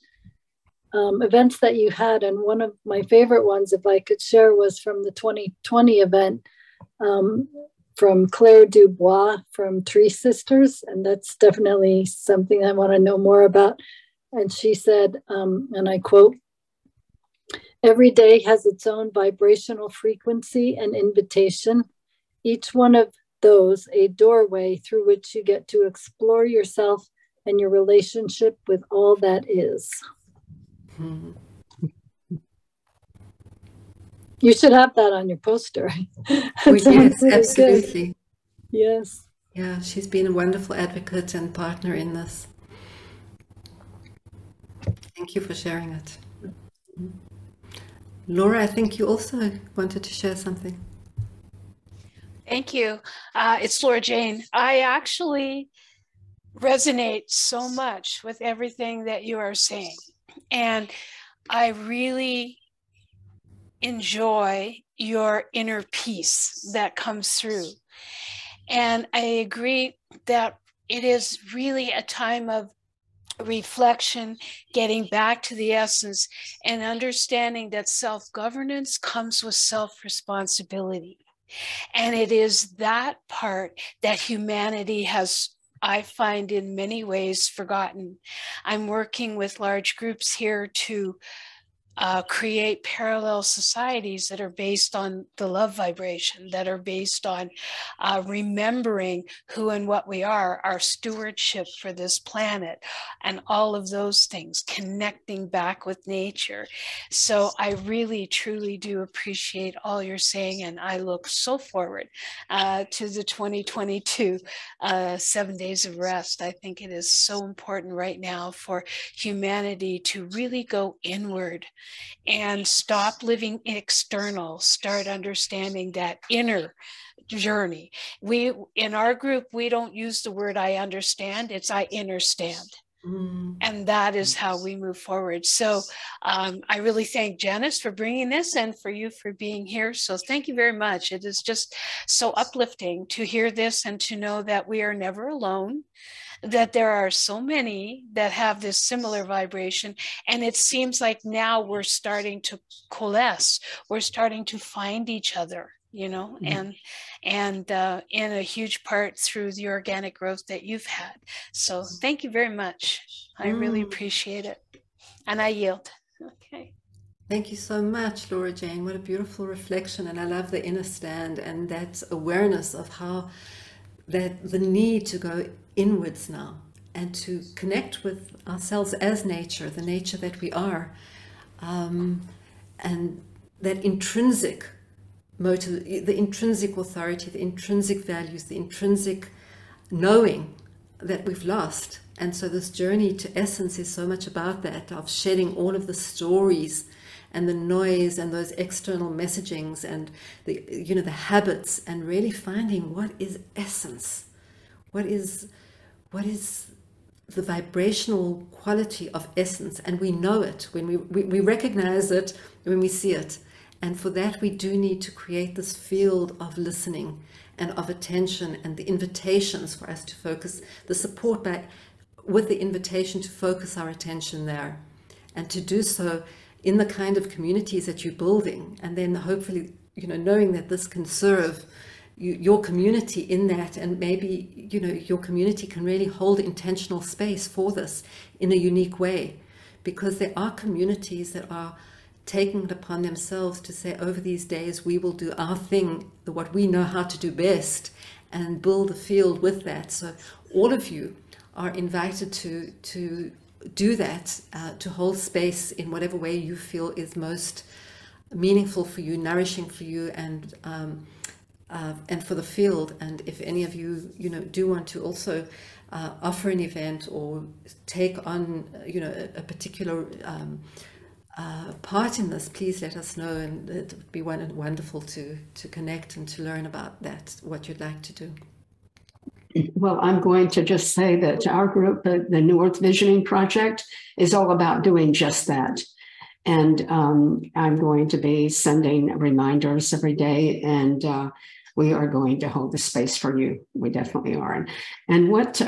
events that you had, and one of my favorite ones, if I could share, was from the 2020 event from Claire Dubois from Tree Sisters, and that's definitely something I want to know more about. And she said, and I quote, "Every day has its own vibrational frequency and invitation, each one of those a doorway through which you get to explore yourself and your relationship with all that is." Mm-hmm. You should have that on your poster. Yes, absolutely. Good. Yes. Yeah, she's been a wonderful advocate and partner in this. Thank you for sharing it. Laura, I think you also wanted to share something. Thank you. It's Laura Jane. I actually resonate so much with everything that you are saying. And I really enjoy your inner peace that comes through. And I agree that it is really a time of reflection, getting back to the essence, and understanding that self-governance comes with self-responsibility. And it is that part that humanity has, I find, in many ways forgotten. I'm working with large groups here to create parallel societies that are based on the love vibration, that are based on remembering who and what we are, our stewardship for this planet, and all of those things, connecting back with nature. So I really, truly do appreciate all you're saying, and I look so forward to the 2022 7 days of rest. I think it is so important right now for humanity to really go inward and stop living external, start understanding that inner journey. We, in our group, we don't use the word I understand, it's I understand. And that is how we move forward. So I really thank Janice for bringing this and for you for being here. So thank you very much. It is just so uplifting to hear this and to know that we are never alone, that there are so many that have this similar vibration. And it seems like now we're starting to coalesce. We're starting to find each other, you know, and in a huge part through the organic growth that you've had. So thank you very much. I really appreciate it. And I yield. Okay. Thank you so much, Laura Jane. What a beautiful reflection. And I love the inner stand and that awareness of how that the need to go inwards now and to connect with ourselves as nature, the nature that we are, and that intrinsic motive, the intrinsic authority, the intrinsic values, the intrinsic knowing that we've lost. And so this journey to essence is so much about that, of shedding all of the stories and the noise and those external messagings and the, you know, the habits, and really finding what is essence, what is the vibrational quality of essence. And we know it when we recognize it when we see it. And for that we do need to create this field of listening and of attention, and the invitations for us to focus, the support back with the invitation to focus our attention there, and to do so in the kind of communities that you're building. And then hopefully, you know, knowing that this can serve your community in that, and maybe, you know, your community can really hold intentional space for this in a unique way, because there are communities that are taking it upon themselves to say, over these days we will do our thing, what we know how to do best, and build a field with that. So all of you are invited to do that, to hold space in whatever way you feel is most meaningful for you, nourishing for you, and for the field. And if any of you, you know, do want to also offer an event or take on, you know, a particular part in this, please let us know, and it would be wonderful to connect and to learn about that, what you'd like to do. Well, I'm going to just say that our group, the New Earth Visioning Project, is all about doing just that. And I'm going to be sending reminders every day, and we are going to hold the space for you. We definitely are. And what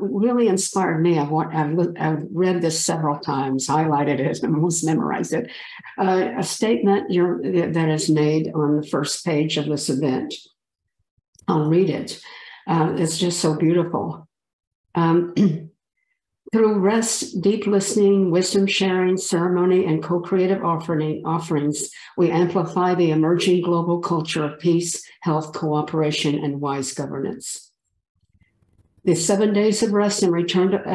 really inspired me, I've read this several times, highlighted it, and almost memorized it, a statement that is made on the first page of this event. I'll read it. It's just so beautiful. Through rest, deep listening, wisdom sharing, ceremony, and co-creative offerings, we amplify the emerging global culture of peace, health, cooperation, and wise governance. The 7 days of rest and return to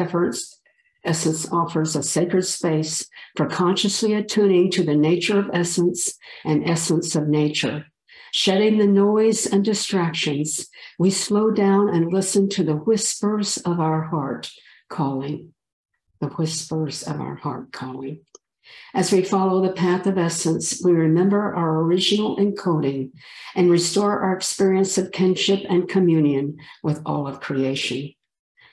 essence offers a sacred space for consciously attuning to the nature of essence and essence of nature. Shedding the noise and distractions, we slow down and listen to the whispers of our heart calling, the whispers of our heart calling. As we follow the path of essence, we remember our original encoding and restore our experience of kinship and communion with all of creation.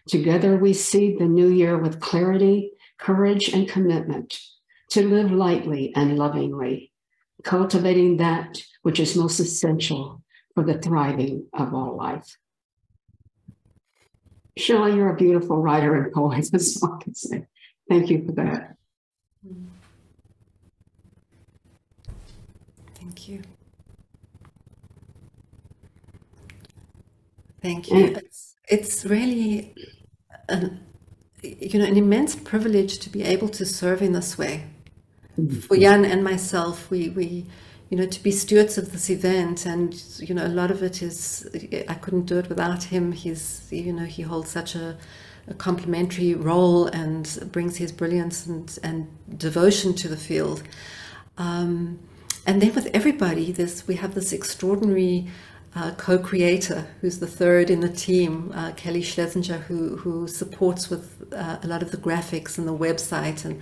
Together, we seed the new year with clarity, courage, and commitment to live lightly and lovingly, cultivating that which is most essential for the thriving of all life. Shelley, you're a beautiful writer and poet, that's all I can say. Thank you for that. Thank you. Thank you. It's really an immense privilege to be able to serve in this way. For Jan and myself, we to be stewards of this event, and a lot of it is, I couldn't do it without him. He holds such a complementary role and brings his brilliance and devotion to the field. And then with everybody, we have this extraordinary co-creator who's the third in the team, Kelly Schlesinger, who supports with a lot of the graphics and the website and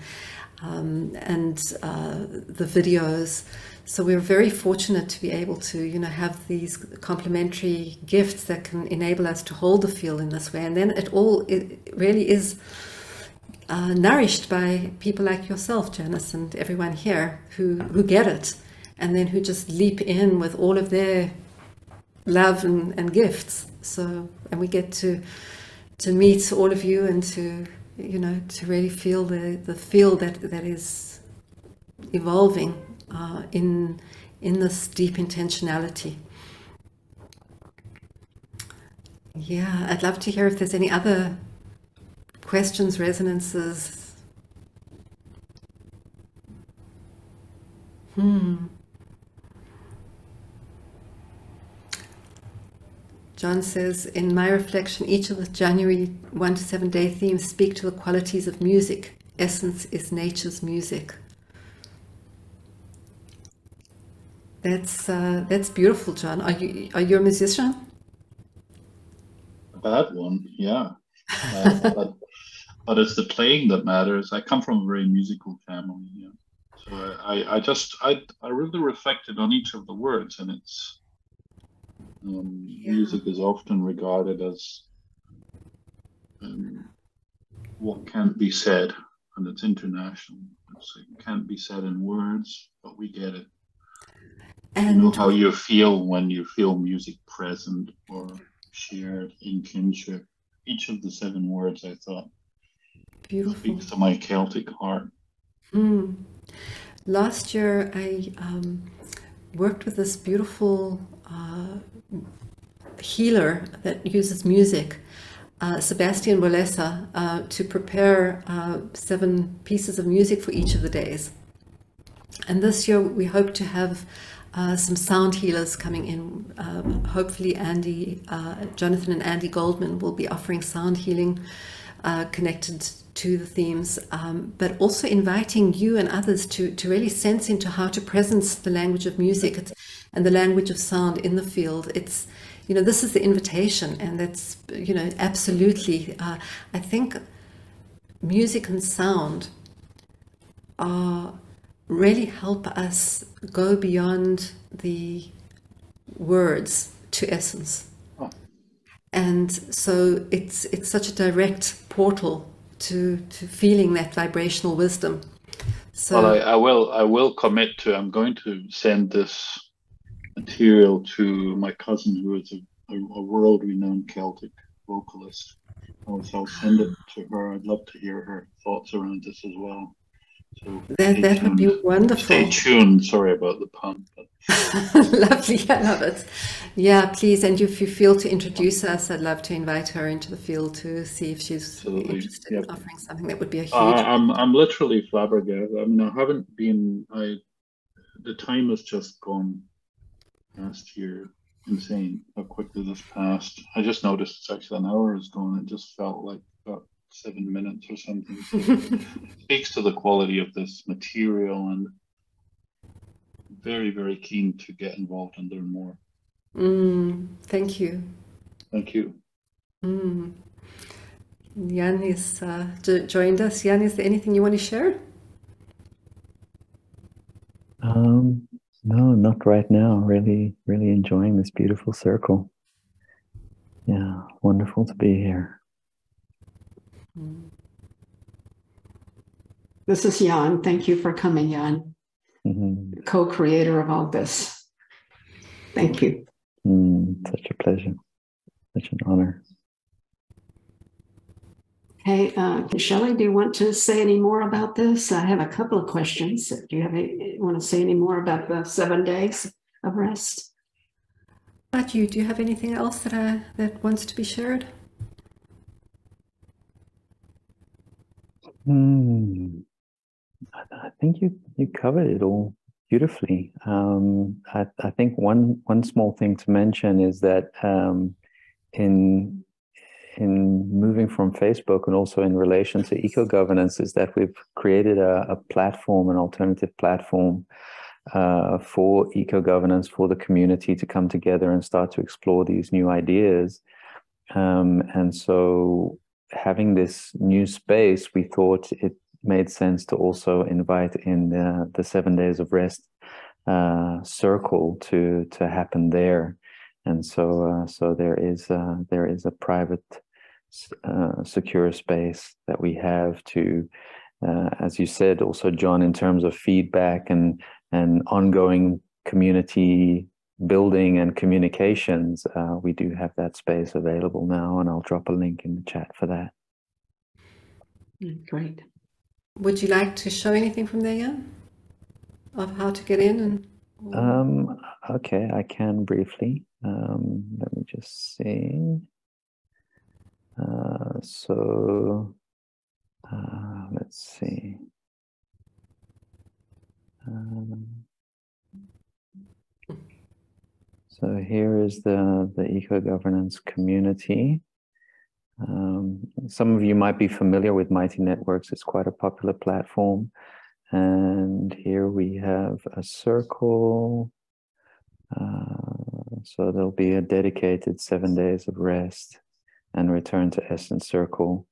the videos. So we're very fortunate to be able to have these complementary gifts that can enable us to hold the field in this way. And then it really is nourished by people like yourself, Janice, and everyone here who get it, and then who just leap in with all of their love and gifts. So, and we get to meet all of you and to really feel the field that is evolving in this deep intentionality. Yeah, I'd love to hear if there's any other questions, resonances. John says, in my reflection, each of the January 1 to 7 day themes speak to the qualities of music. Essence is nature's music. That's beautiful, John. Are you a musician? A bad one, yeah. But it's the playing that matters. I come from a very musical family, yeah. So I really reflected on each of the words, and it's music is often regarded as what can't be said, and it's international. It can't be said in words, but we get it. And how you feel when you feel music present or shared in kinship. Each of the 7 words, I thought, beautiful, speaks to my Celtic heart. Last year, I worked with this beautiful healer that uses music, Sebastian Walesa, to prepare 7 pieces of music for each of the days. And this year, we hope to have some sound healers coming in. Hopefully Jonathan and Andy Goldman will be offering sound healing connected to the themes, but also inviting you and others to really sense into how to presence the language of music and the language of sound in the field. It's, this is the invitation, and that's, absolutely, I think music and sound really help us go beyond the words to essence. And so it's such a direct portal to feeling that vibrational wisdom. So well, I will commit to, I'm going to send this material to my cousin, who is a world-renowned Celtic vocalist. I'll send it to her. I'd love to hear her thoughts around this as well. So that would be wonderful. Stay tuned. Sorry about the pun. But... Lovely, I love it. Yeah, please. And if you feel to introduce us, I'd love to invite her into the field to see if she's interested in offering something. That would be a huge. I'm literally flabbergasted. I mean, I haven't been. The time has just gone past here. Insane how quickly this passed. I just noticed it's actually an hour is gone. It just felt like about 7 minutes or something. So it speaks to the quality of this material, and very, very keen to get involved and learn more. Thank you. Thank you. Jan is joined us. Jan, is there anything you want to share? No, not right now. Really, really enjoying this beautiful circle. Yeah, wonderful to be here. This is Jan. Thank you for coming, Jan. Mm-hmm. Co-creator of all this. Thank you. Such a pleasure. Such an honor. Hey, Shelley, do you want to say any more about this? I have a couple of questions. Do you want to say any more about the 7 days of rest? But you, do you have anything else that wants to be shared? I think you covered it all beautifully. I think one small thing to mention is that in moving from Facebook and also in relation to eco-governance is that we've created a platform, an alternative platform for eco-governance, for the community to come together and start to explore these new ideas. And so having this new space, we thought it made sense to also invite in the 7 days of rest circle to happen there. And so there is a private secure space that we have to, as you said, also John, in terms of feedback and ongoing community building and communications, we do have that space available now, and I'll drop a link in the chat for that. Great. Would you like to show anything from there, Jan, of how to get in? Okay, I can briefly. Let me just see. Let's see. So here is the eco-governance community. Some of you might be familiar with Mighty Networks. It's quite a popular platform. And here we have a circle. So there'll be a dedicated 7 days of rest and return to Essence Circle,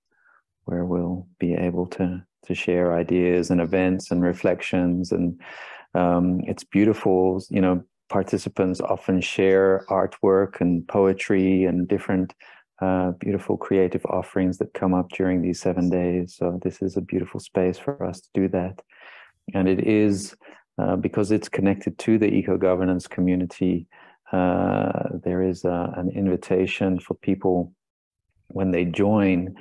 where we'll be able to share ideas and events and reflections. And it's beautiful. You know, participants often share artwork and poetry and different beautiful creative offerings that come up during these 7 days. So this is a beautiful space for us to do that. And it is, because it's connected to the eco-governance community, there is an invitation for people when they join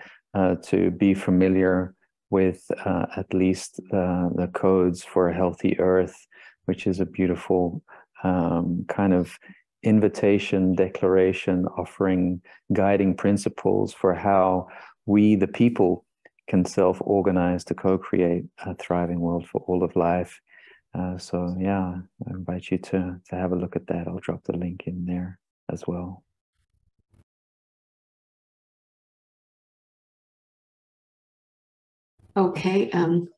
to be familiar with at least the codes for a healthy earth, which is a beautiful kind of invitation, declaration, offering guiding principles for how we, the people, can self-organize to co-create a thriving world for all of life. So yeah, I invite you to have a look at that. I'll drop the link in there as well. Okay. I'm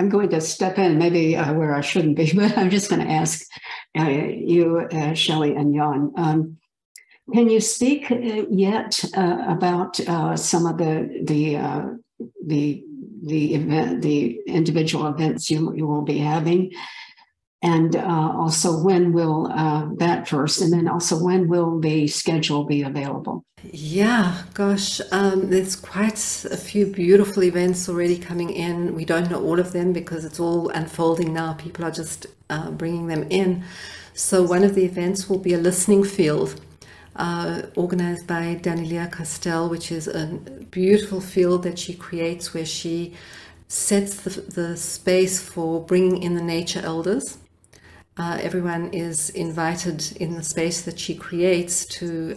going to step in maybe where I shouldn't be, but I'm just going to ask you, Shelley and Jan. Can you speak yet about some of the individual events you will be having, and also when will that first, and then also when will the schedule be available? Yeah, gosh, there's quite a few beautiful events already coming in. We don't know all of them because it's all unfolding now. People are just bringing them in. So one of the events will be a listening field organized by Daniela Castell, which is a beautiful field that she creates where she sets the space for bringing in the nature elders. Everyone is invited in the space that she creates to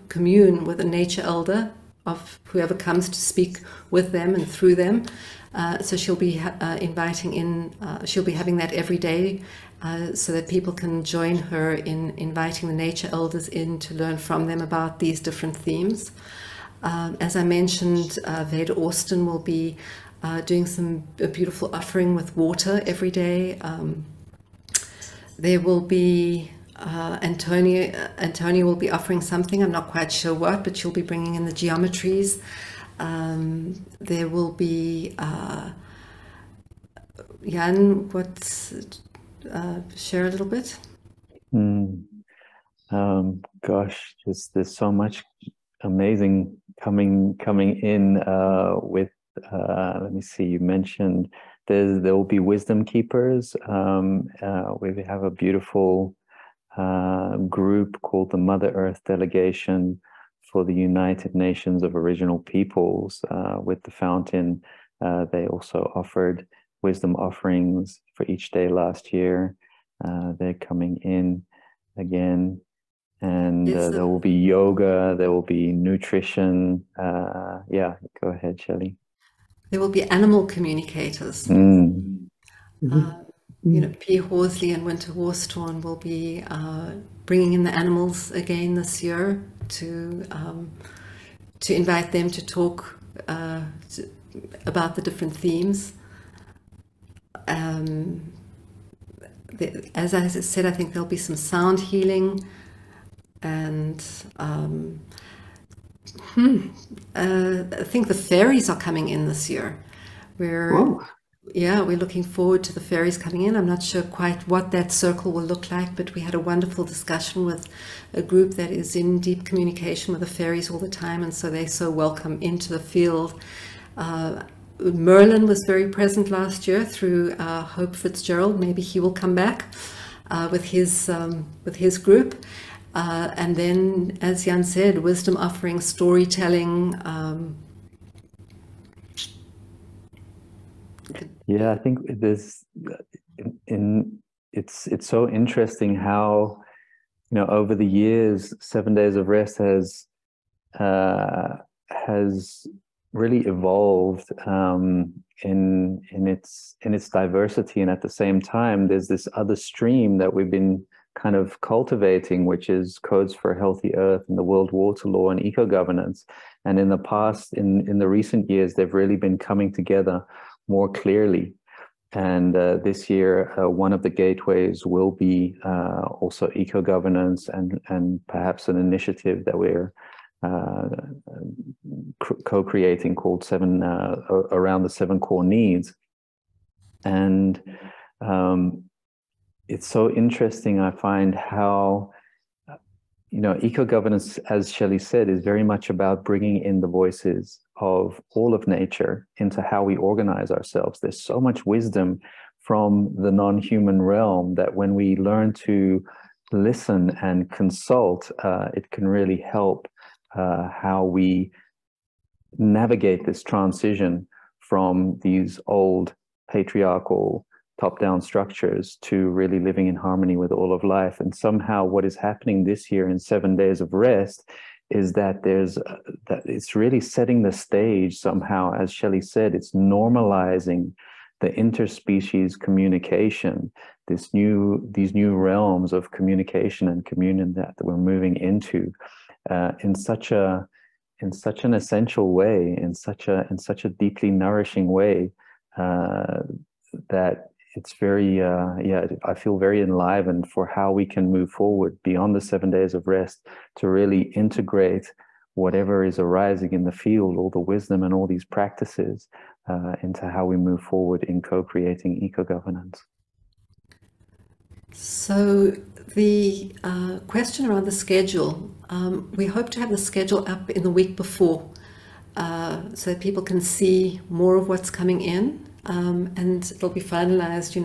commune with a nature elder of whoever comes to speak with them and through them. So she'll be she'll be having that every day so that people can join her in inviting the nature elders in to learn from them about these different themes. As I mentioned, Veda Austin will be doing a beautiful offering with water every day. There will be Antonia will be offering something. I'm not quite sure what, but she'll be bringing in the geometries. There will be Jan, share a little bit. Gosh, just there's so much amazing coming in with. Let me see. You mentioned there will be wisdom keepers. We have a beautiful group called the Mother Earth Delegation for the United Nations of Original Peoples. With the fountain, they also offered wisdom offerings for each day last year. They're coming in again. And there will be yoga, there will be nutrition. Yeah, go ahead, Shelley. There will be animal communicators. P. Horsley and Winter Worstorn will be bringing in the animals again this year to invite them to talk about the different themes. As I said, I think there'll be some sound healing. And I think the fairies are coming in this year. We're looking forward to the fairies coming in. I'm not sure quite what that circle will look like, but we had a wonderful discussion with a group that is in deep communication with the fairies all the time, and so they're so welcome into the field. Merlin was very present last year through Hope Fitzgerald. Maybe he will come back with his group. And then, as Jan said, wisdom offering, storytelling. Yeah, I think there's it's so interesting how, over the years, 7 Days of Rest has really evolved in its diversity, and at the same time, there's this other stream that we've been kind of cultivating, which is Codes for a Healthy Earth and the World Water Law and eco-governance. And in the past, in the recent years, they've really been coming together more clearly. And this year, one of the gateways will be also eco-governance and perhaps an initiative that we're co-creating called around the 7 core needs. And it's so interesting, I find, how, eco-governance, as Shelley said, is very much about bringing in the voices of all of nature into how we organize ourselves. There's so much wisdom from the non-human realm that when we learn to listen and consult, it can really help how we navigate this transition from these old patriarchal top-down structures to really living in harmony with all of life. And somehow what is happening this year in 7 Days of Rest is that that it's really setting the stage somehow, as Shelley said, it's normalizing the interspecies communication, these new realms of communication and communion that we're moving into in such an essential way, in such a deeply nourishing way, that it's very, I feel very enlivened for how we can move forward beyond the 7 Days of Rest to really integrate whatever is arising in the field, all the wisdom and all these practices into how we move forward in co-creating eco-governance. So the question around the schedule, we hope to have the schedule up in the week before so that people can see more of what's coming in. And it'll be finalized,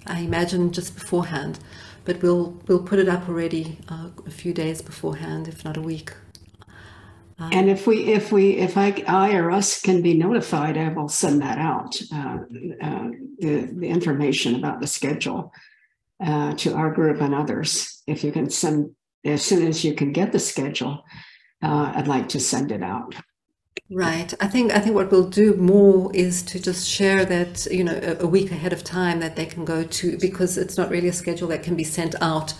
I imagine just beforehand, but we'll put it up already a few days beforehand, if not a week. And if I or us can be notified, I will send that out, the information about the schedule to our group and others. If you can send, as soon as you can get the schedule, I'd like to send it out. Right. I think what we'll do more is to just share that, a week ahead of time that they can go to, because it's not really a schedule that can be sent out.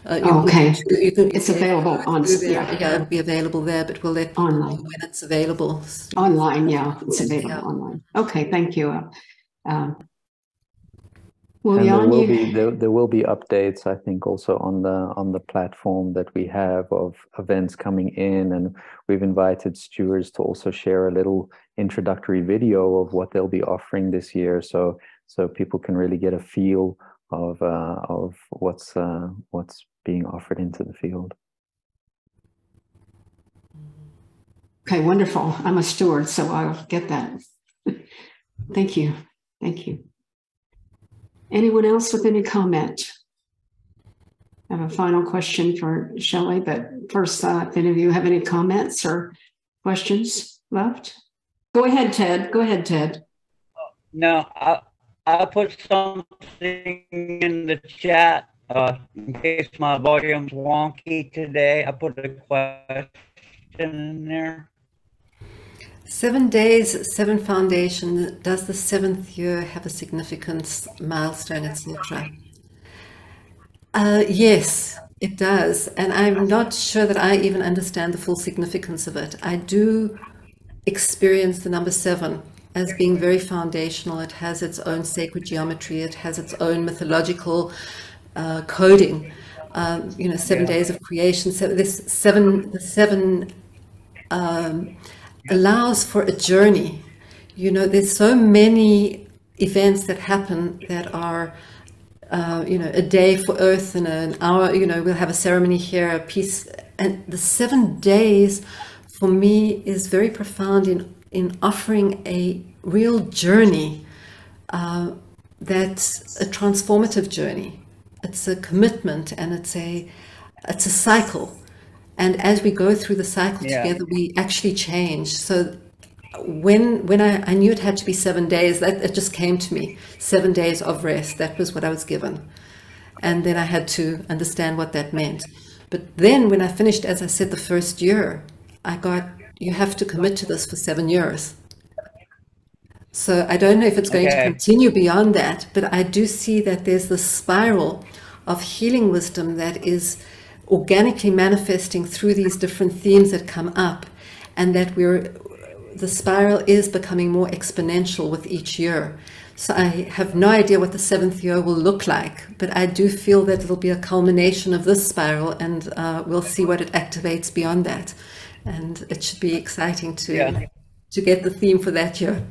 Okay. It's available on, yeah, it'll be available there, but we'll let people know when it's available. Online, yeah, it's available online. Okay, thank you. Well, And Jan, there will be updates, I think, also on the platform that we have of events coming in, and we've invited stewards to also share a little introductory video of what they'll be offering this year, so people can really get a feel of what's being offered into the field. Okay, wonderful. I'm a steward, so I'll get that. Thank you. Thank you. Anyone else with any comment? I have a final question for Shelley, but first, if any of you have any comments or questions left? Go ahead, Ted. Go ahead, Ted. No, I'll put something in the chat in case my volume's wonky today. I put a question in there. 7 days, 7 foundation. Does the 7th year have a significant milestone, etc.? Yes, it does. And I'm not sure that I even understand the full significance of it. I do experience the number 7 as being very foundational. It has its own sacred geometry. It has its own mythological coding. 7 days of creation. So this the seven allows for a journey. There's so many events that happen that are, a day for Earth and an hour, we'll have a ceremony here, a piece. And the 7 days for me is very profound in offering a real journey that's a transformative journey. It's a commitment, and it's a cycle. And as we go through the cycle together, we actually change. So when I knew it had to be 7 days, that it just came to me. 7 days of rest, that was what I was given. And then I had to understand what that meant. But then when I finished, as I said, the first year, I got, you have to commit to this for 7 years. So I don't know if it's going to continue beyond that, but I do see that there's this spiral of healing wisdom that is organically manifesting through these different themes that come up, and that the spiral is becoming more exponential with each year. So I have no idea what the 7th year will look like, but I do feel that it'll be a culmination of this spiral, and we'll see what it activates beyond that. And it should be exciting to get the theme for that year.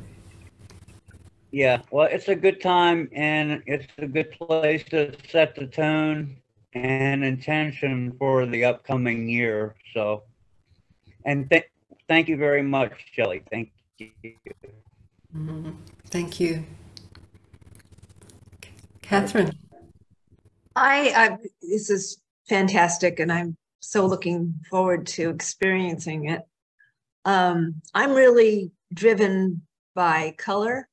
Yeah, well, it's a good time, and it's a good place to set the tone and intention for the upcoming year. So, and thank you very much, Shelley. Thank you. Thank you. Catherine. This is fantastic, and I'm so looking forward to experiencing it. I'm really driven by color.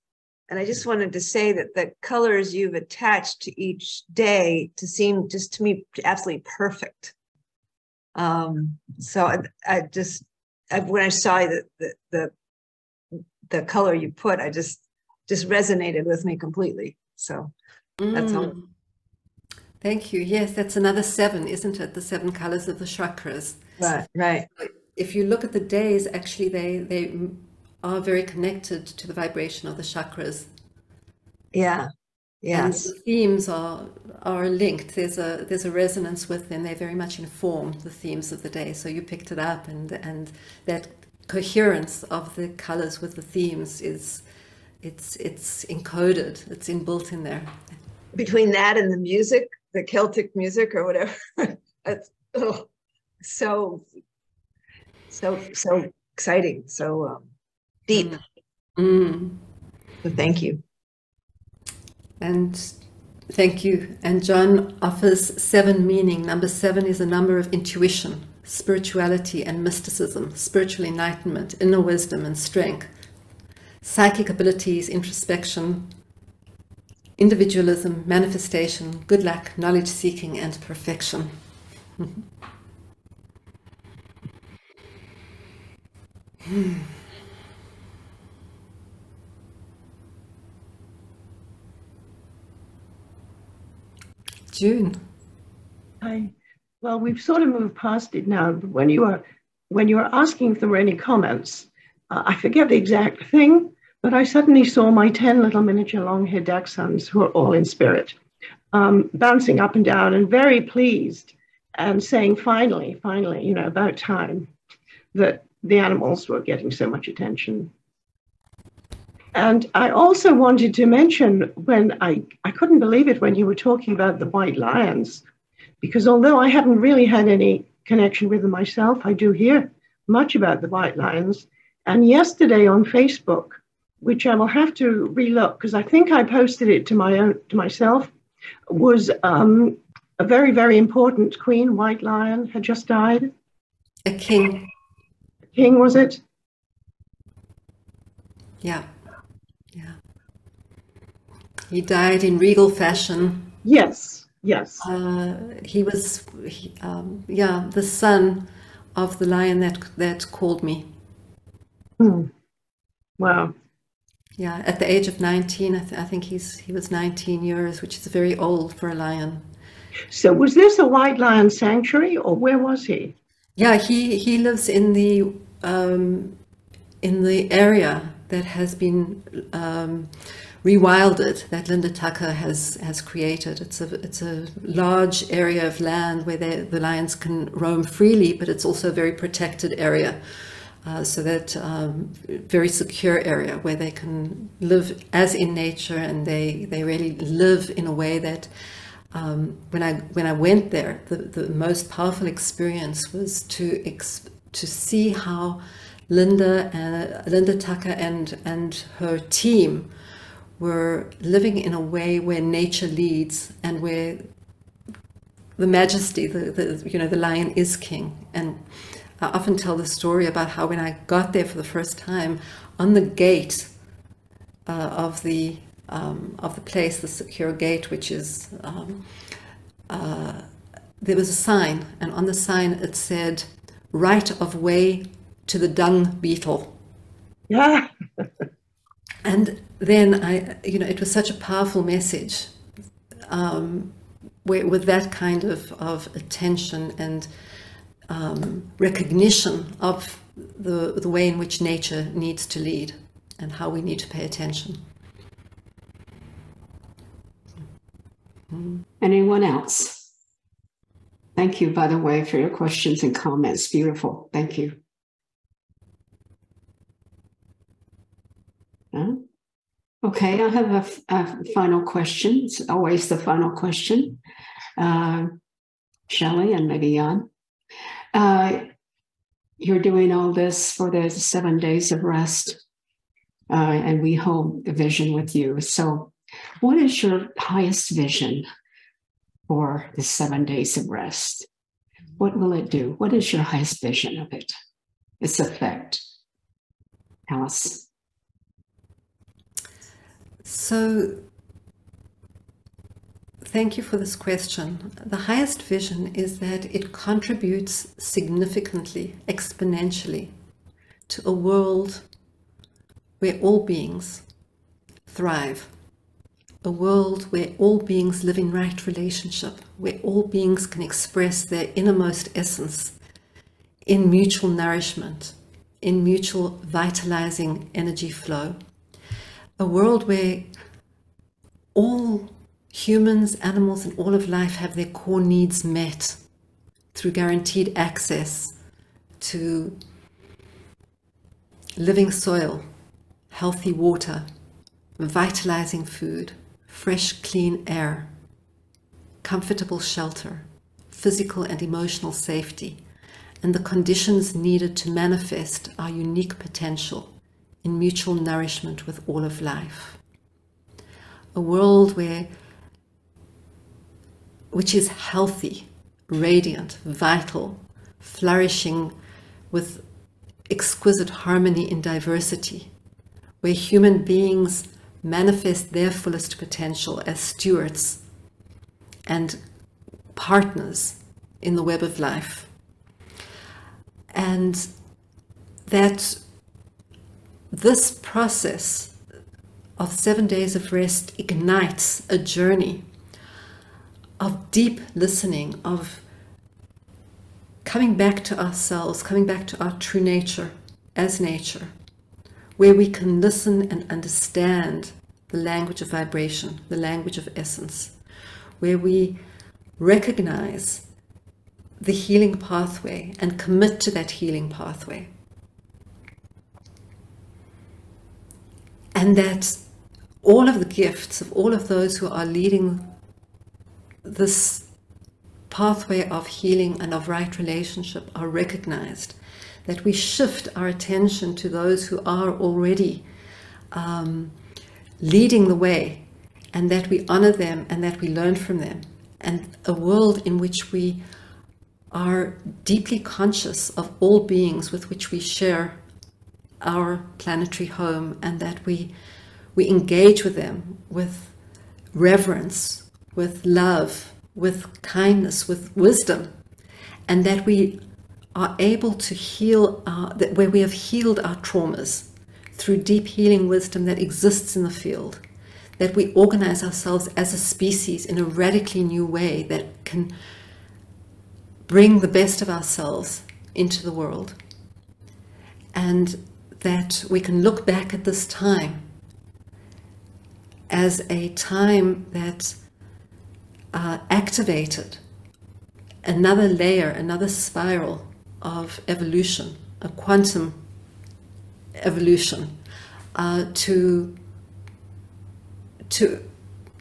And I just wanted to say that the colors you've attached to each day seem just to me absolutely perfect. So when I saw the color you put, I just resonated with me completely. So that's all. Thank you. Yes, that's another 7, isn't it? The 7 colors of the chakras. Right. If you look at the days, actually they are very connected to the vibration of the chakras. Yeah. Yes. And the themes are linked. There's a resonance with them. They very much inform the themes of the day. So you picked it up, and that coherence of the colors with the themes it's encoded. It's inbuilt in there. Between that and the music, the Celtic music or whatever, it's so exciting. So deep. So thank you. And thank you. And John offers 7 meaning. Number 7 is a number of intuition, spirituality and mysticism, spiritual enlightenment, inner wisdom and strength, psychic abilities, introspection, individualism, manifestation, good luck, knowledge seeking and perfection. June. Hi. Well, we've sort of moved past it now. But when you were asking if there were any comments, I forget the exact thing, But I suddenly saw my 10 little miniature long-haired dachshunds, who are all in spirit, bouncing up and down and very pleased and saying, finally, you know, about time that the animals were getting so much attention. And I also wanted to mention when I couldn't believe it when you were talking about the white lions, because although I haven't really had any connection with them myself, I do hear much about the white lions. And yesterday on Facebook, which I will have to relook because I think I posted it to myself, was a very, very important queen white lion had just died. A king. King, was it? Yeah. Yeah. He died in regal fashion. Yes, yes. He was, the son of the lion that called me. Wow. Yeah, at the age of 19, I think he was 19 years, which is very old for a lion. So was this a white lion sanctuary, or where was he? Yeah, he lives in the area that has been rewilded, that Linda Tucker has created. It's a large area of land where the lions can roam freely, but it's also a very protected area. So that very secure area where they can live as in nature, and they really live in a way that when I went there, the most powerful experience was to see how Linda Tucker and her team were living in a way where nature leads, and where the majesty, the lion is king. And I often tell the story about how when I got there for the first time, on the gate of the place, the secure gate, which is there was a sign, and on the sign it said, "Right of way to the dung beetle." Yeah. And then it was such a powerful message, with that kind of attention and recognition of the way in which nature needs to lead and how we need to pay attention. Anyone else? Thank you, by the way, for your questions and comments. Beautiful. Thank you. Okay, I have a final question. It's always the final question. Shelley and maybe Jan. You're doing all this for the 7 days of rest, and we hold the vision with you. So what is your highest vision for the 7 days of rest? What will it do? What is your highest vision of it? Its effect? Alice? So thank you for this question. The highest vision is that it contributes significantly, exponentially, to a world where all beings thrive, a world where all beings live in right relationship, where all beings can express their innermost essence in mutual nourishment, in mutual vitalizing energy flow, a world where all humans, animals, and all of life have their core needs met through guaranteed access to living soil, healthy water, vitalizing food, fresh, clean air, comfortable shelter, physical and emotional safety, and the conditions needed to manifest our unique potential in mutual nourishment with all of life. A world which is healthy, radiant, vital, flourishing with exquisite harmony in diversity, where human beings manifest their fullest potential as stewards and partners in the web of life. And that this process of 7 days of rest ignites a journey of deep listening, of coming back to ourselves, coming back to our true nature as nature, where we can listen and understand the language of vibration, the language of essence, where we recognize the healing pathway and commit to that healing pathway. And that all of the gifts of all of those who are leading this pathway of healing and of right relationship are recognized, that we shift our attention to those who are already leading the way, and that we honor them and that we learn from them, and a world in which we are deeply conscious of all beings with which we share our planetary home, and that we engage with them with reverence, with love, with kindness, with wisdom, and that we are able to heal, where we have healed our traumas through deep healing wisdom that exists in the field, that we organize ourselves as a species in a radically new way that can bring the best of ourselves into the world, and that we can look back at this time as a time that activated another layer, another spiral of evolution, a quantum evolution, to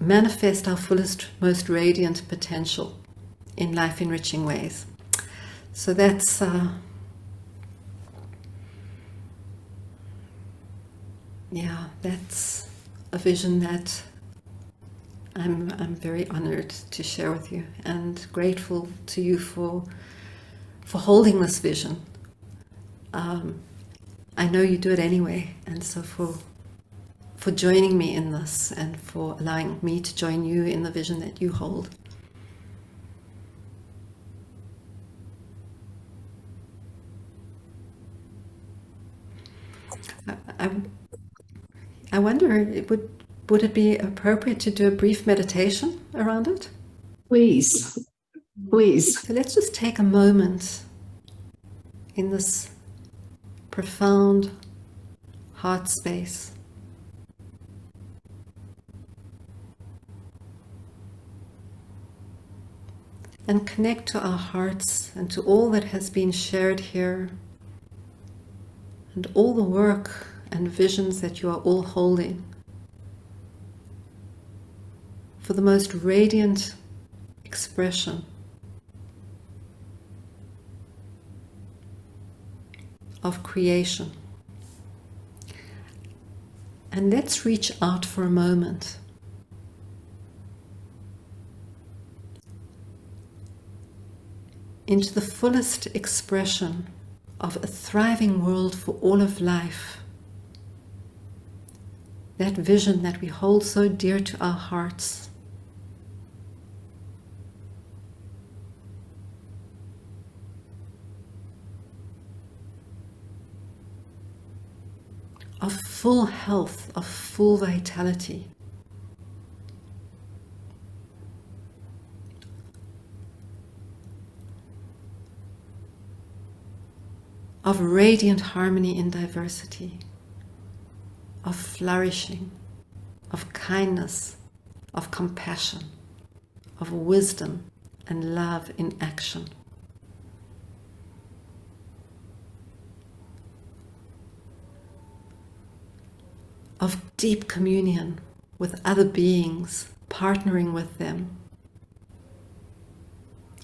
manifest our fullest, most radiant potential in life-enriching ways. So that's that's a vision that I'm very honored to share with you, and grateful to you for holding this vision. I know you do it anyway, and so for joining me in this, and for allowing me to join you in the vision that you hold. I wonder, would it be appropriate to do a brief meditation around it? Please, please. So let's just take a moment in this profound heart space. And connect to our hearts and to all that has been shared here, and all the work and visions that you are all holding for the most radiant expression of creation. And let's reach out for a moment into the fullest expression of a thriving world for all of life. That vision that we hold so dear to our hearts. Of full health, of full vitality. Of radiant harmony in diversity, of flourishing, of kindness, of compassion, of wisdom and love in action. Of deep communion with other beings, partnering with them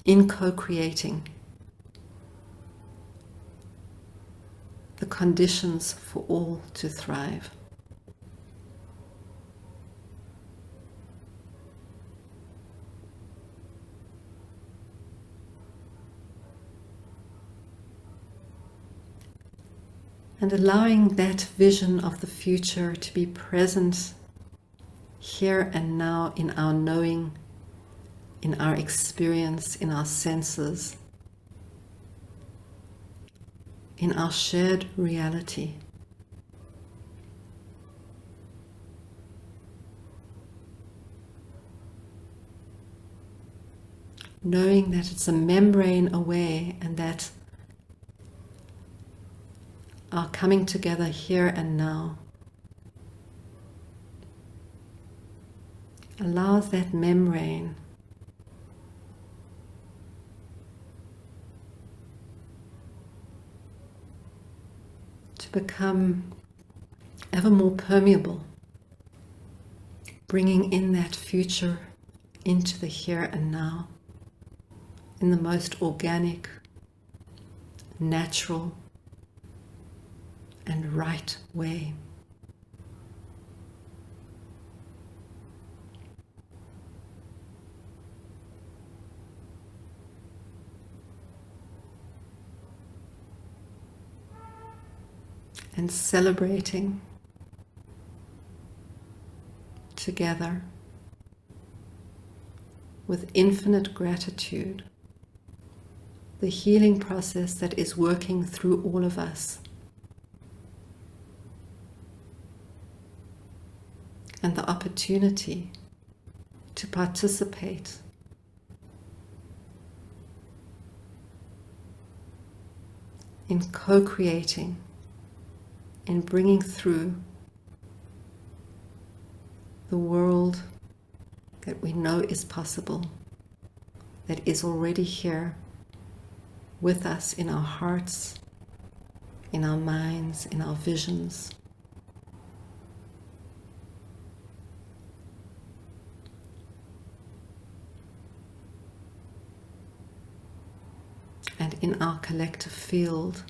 in co-creating the conditions for all to thrive. And allowing that vision of the future to be present here and now in our knowing, in our experience, in our senses, in our shared reality. Knowing that it's a membrane away, and that our coming together here and now, allows that membrane to become ever more permeable, bringing in that future into the here and now in the most organic, natural, and right way. And celebrating together with infinite gratitude the healing process that is working through all of us, and the opportunity to participate in co-creating, in bringing through the world that we know is possible, that is already here with us in our hearts, in our minds, in our visions. And in our collective field,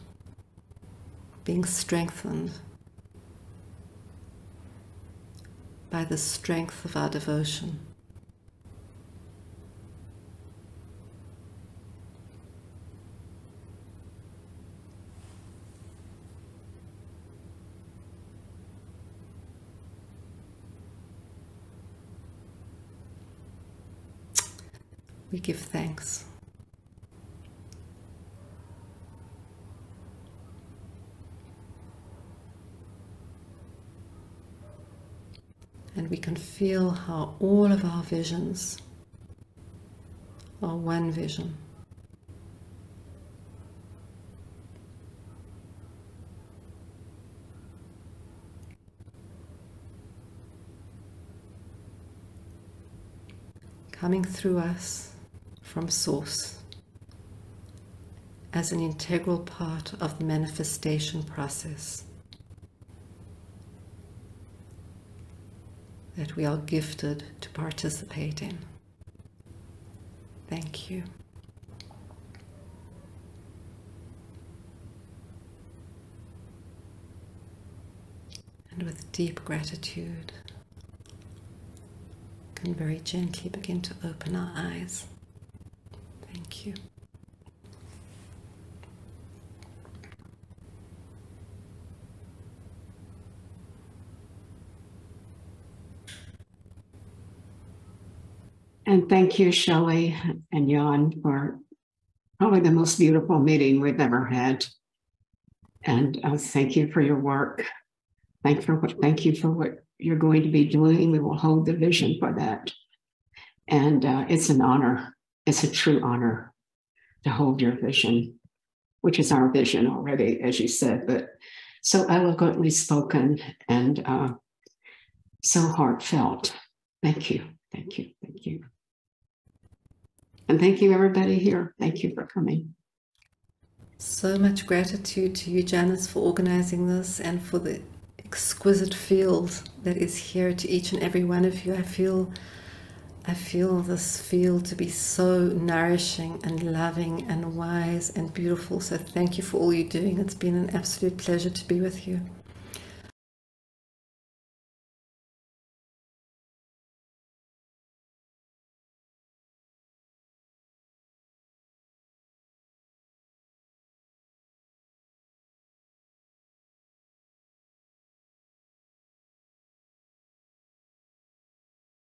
being strengthened by the strength of our devotion. We give thanks. And we can feel how all of our visions are one vision. Coming through us from Source as an integral part of the manifestation process that we are gifted to participate in. Thank you. And with deep gratitude, can very gently begin to open our eyes. Thank you. And thank you, Shelley and Jan, for probably the most beautiful meeting we've ever had. And thank you for your work. Thank you for what you're going to be doing. We will hold the vision for that. And it's an honor. It's a true honor to hold your vision, which is our vision already, as you said, but so eloquently spoken and so heartfelt. Thank you, thank you, thank you. And thank you, everybody here. Thank you for coming. So much gratitude to you, Janice, for organizing this and for the exquisite field that is here to each and every one of you. I feel this field to be so nourishing and loving and wise and beautiful. So thank you for all you're doing. It's been an absolute pleasure to be with you.